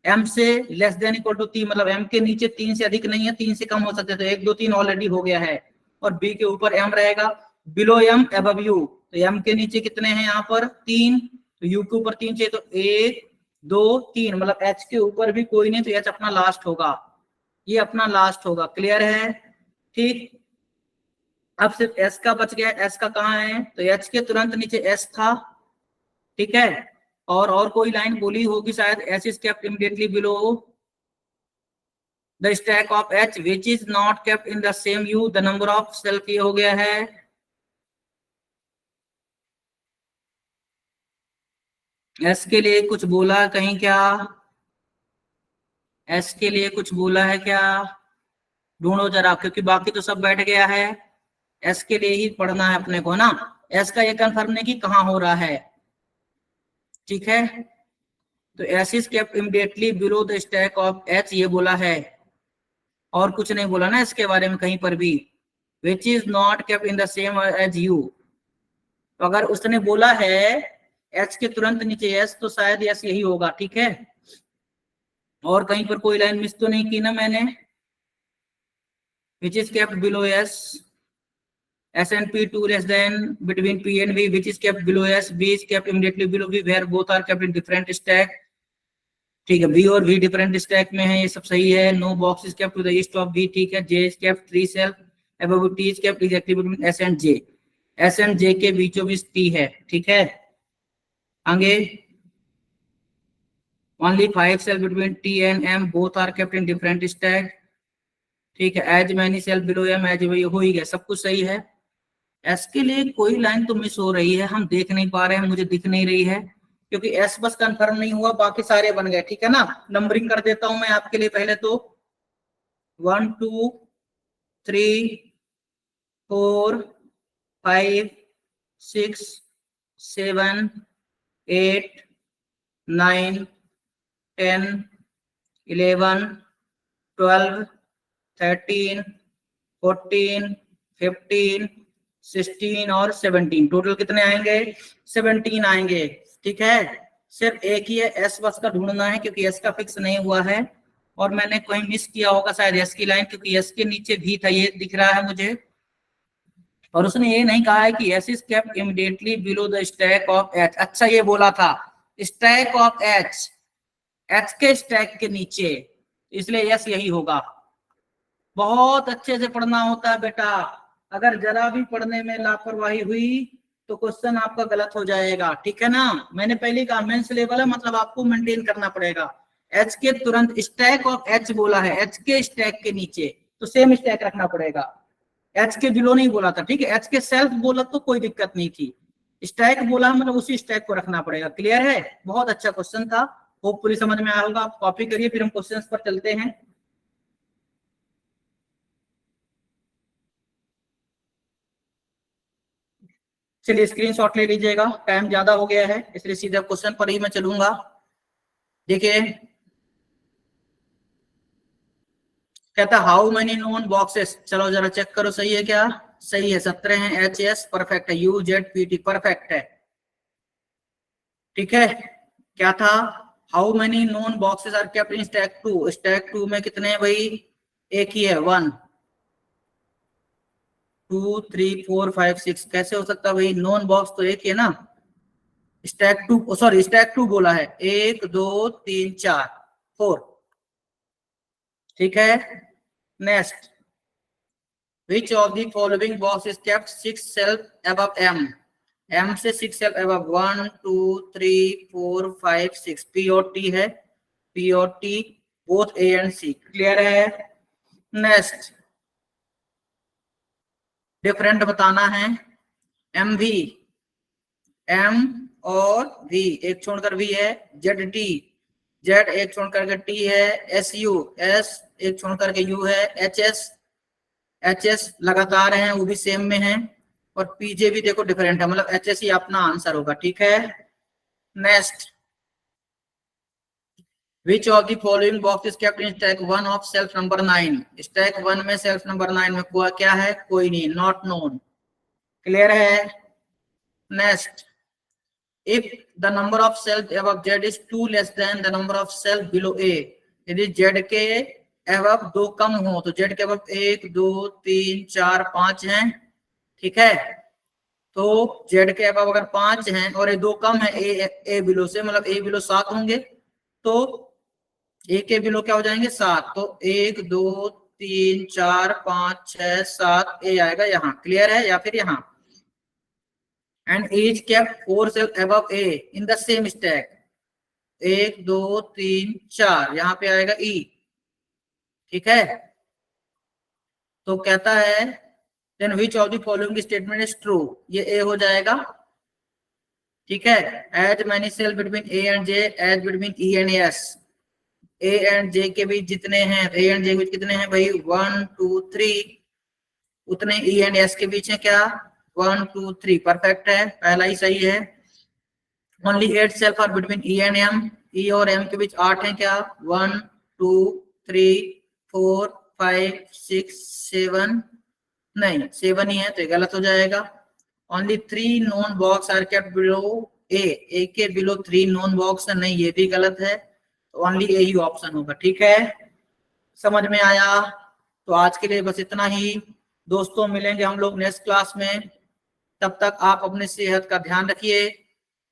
एम से लेस देन इक्वल टू 3, मतलब एम के नीचे 3 से अधिक नहीं है, 3 से कम हो सकते, तो 1 2 3 ऑलरेडी हो गया है, और बी के ऊपर एम रहेगा, बिलो एम अबव यू, तो एम के नीचे कितने हैं यहाँ पर 3, तो यू के ऊपर 3 चाहिए, तो 1 2 3, मतलब एच के ऊपर भी कोई नहीं, तो एच अपना लास्ट होगा, ये अपना लास्ट होगा, क्लियर है, ठीक। अब सिर्फ एस का बच गया, एस का कहाँ है, तो एच के तुरंत नीचे एस था, ठीक है। और कोई लाइन बोली होगी शायद, S is kept immediately below the stack of H which is not kept in the same you, the number of self, ये हो गया है। एस के लिए कुछ बोला कहीं क्या, एस के लिए कुछ बोला है क्या, ढूंढो जरा, क्योंकि बाकी तो सब बैठ गया है, एस के लिए ही पढ़ना है अपने को ना। एस का ये कंफर्म नहीं कि कहाँ हो रहा है, ठीक है। तो S is kept immediately below the stack of H, ये बोला है, और कुछ नहीं बोला ना इसके बारे में कहीं पर भी। Which is not kept in the same as U, तो अगर उसने बोला है एच के तुरंत नीचे एस, तो शायद एस यही होगा, ठीक है। और कहीं पर कोई लाइन मिस तो नहीं की ना मैंने। विच is kept below S, S and P 2 less than between P and V, which is kept below S, B is kept immediately below V, where both are kept in different stack, ठीक है। B और V different stack में है, ये सब सही है। No box is kept to the east of V, ठीक है। J इज kept 3 shelf above T is kept exactly between S and J, S and J के बीचों बीच T है, ठीक है। आगे only 5 cell between T and M, both are kept in different stack, ठीक है। As many shelf below M, as वही हो ही गया, सब कुछ सही है। एस के लिए कोई लाइन तो मिस हो रही है, हम देख नहीं पा रहे हैं, मुझे दिख नहीं रही है, क्योंकि एस बस कंफर्म नहीं हुआ, बाकी सारे बन गए, ठीक है ना। नंबरिंग कर देता हूं मैं आपके लिए पहले तो 1 2 3 4 5 6 7 8 9 10 11 12 13 14 15 16 और 17, टोटल कितने आएंगे? 17 आएंगे, ठीक है। सिर्फ एक ही है एस बस का ढूंढना है, क्योंकि एस का फिक्स नहीं हुआ है, और मैंने कहीं मिस किया होगा शायद एस की लाइन, क्योंकि एस के नीचे भी था, ये दिख रहा है मुझे। और उसने ये नहीं कहा है कि S is kept immediately below the stack of H, अच्छा ये बोला था स्टैक ऑफ एच, एच के स्टैक के नीचे, इसलिए एस यही होगा। बहुत अच्छे से पढ़ना होता है बेटा, अगर जरा भी पढ़ने में लापरवाही हुई तो क्वेश्चन आपका गलत हो जाएगा, ठीक है ना। मैंने पहले कहा मेंस लेवल है, मतलब आपको मेंटेन करना पड़ेगा। एच के तुरंत स्टैक ऑफ एच बोला है, एच के स्टैक के नीचे, तो सेम स्टैक रखना पड़ेगा। एच के बिलो नहीं बोला था, ठीक है। एच के सेल्फ बोला तो कोई दिक्कत नहीं थी, स्टैक बोला मतलब उसी स्टैक को रखना पड़ेगा। क्लियर है? बहुत अच्छा क्वेश्चन था, होपफुली समझ में आया होगा। आप कॉपी करिए, फिर हम क्वेश्चन पर चलते हैं। चलिए स्क्रीनशॉट ले लीजिएगा, टाइम ज्यादा हो गया है, इसलिए सीधा क्वेश्चन पर ही मैं चलूंगा। देखिए कहता हाउ मेनी नोन बॉक्सेस, चलो जरा चेक करो सही है क्या। सही है, 17 है। एच एस परफेक्ट है, U Z P T perfect है, ठीक है। क्या था? How many known boxes are kept in stack 2, stack 2 में कितने हैं भाई? एक ही है, 1 2 3 4 5 6, कैसे हो सकता है भाई? नोन बॉक्स तो एक ही है ना। स्टैक 2, सॉरी स्टैक 2 बोला है, 1 2 3 4 4, ठीक है। Next, which of the following box is kept 6 cells above m, m से 6 cells above 1 2 3 4 5 6, p और t है, p और t both a and c, clear है। नेक्स्ट, डिफरेंट बताना है। एम भी, एम और वी एक छोड़कर वी है, जेड टी, जेड एक छोड़ करके टी है, एस यू, एस एक छोड़ करके यू है, एच एस, एच एस लगातार हैं वो भी सेम में है, और पीजे भी देखो डिफरेंट है, मतलब एच एस ही अपना आंसर होगा, ठीक है। Next, which of the following box is kept in stack 1 of self number 9, stack 1 में सेल्फ नंबर 9 में क्या है? कोई नहीं, नॉट नोन, क्लियर है। Next, if the number of cells above z is 2 less than the number of cells below a, यदि z के above 2 कम हो तो z के above 1 2 3 4 5 हैं, ठीक है। तो z के above अगर 5 हैं और ये 2 कम है a बिलो से, मतलब a बिलो 7 होंगे, तो a के बिलो क्या हो जाएंगे? 7, तो 1 2 3 4 5 6 7 a आएगा यहाँ, क्लियर है। या फिर यहाँ, and each kept 4 cells above A in the same stack, 1 2 3 4, यहाँ पे आएगा E, ठीक है। तो कहता है then which of the following statement is true, ये A हो जाएगा, ठीक है। as many cells between A and J as between E and S, A and J के बीच जितने हैं, ए एंड जे के बीच कितने हैं भाई 1 2 3, उतने ई एंड एस के बीच है क्या 1 2 3, परफेक्ट है, पहला ही सही है। Only 8 shelf are between E and M, E और एम के बीच 8 है क्या 1 2 3 4 5 6 7, नहीं 7 ही है तो गलत हो जाएगा। Only 3 non box are kept below A के बिलो 3 नॉन बॉक्स है, नहीं ये भी गलत है, तो ओनली ए ही ऑप्शन होगा। ठीक है, समझ में आया? तो आज के लिए बस इतना ही दोस्तों, मिलेंगे हम लोग नेक्स्ट क्लास में। तब तक आप अपने सेहत का ध्यान रखिए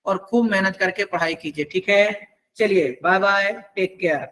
और खूब मेहनत करके पढ़ाई कीजिए। ठीक है, चलिए बाय बाय, टेक केयर।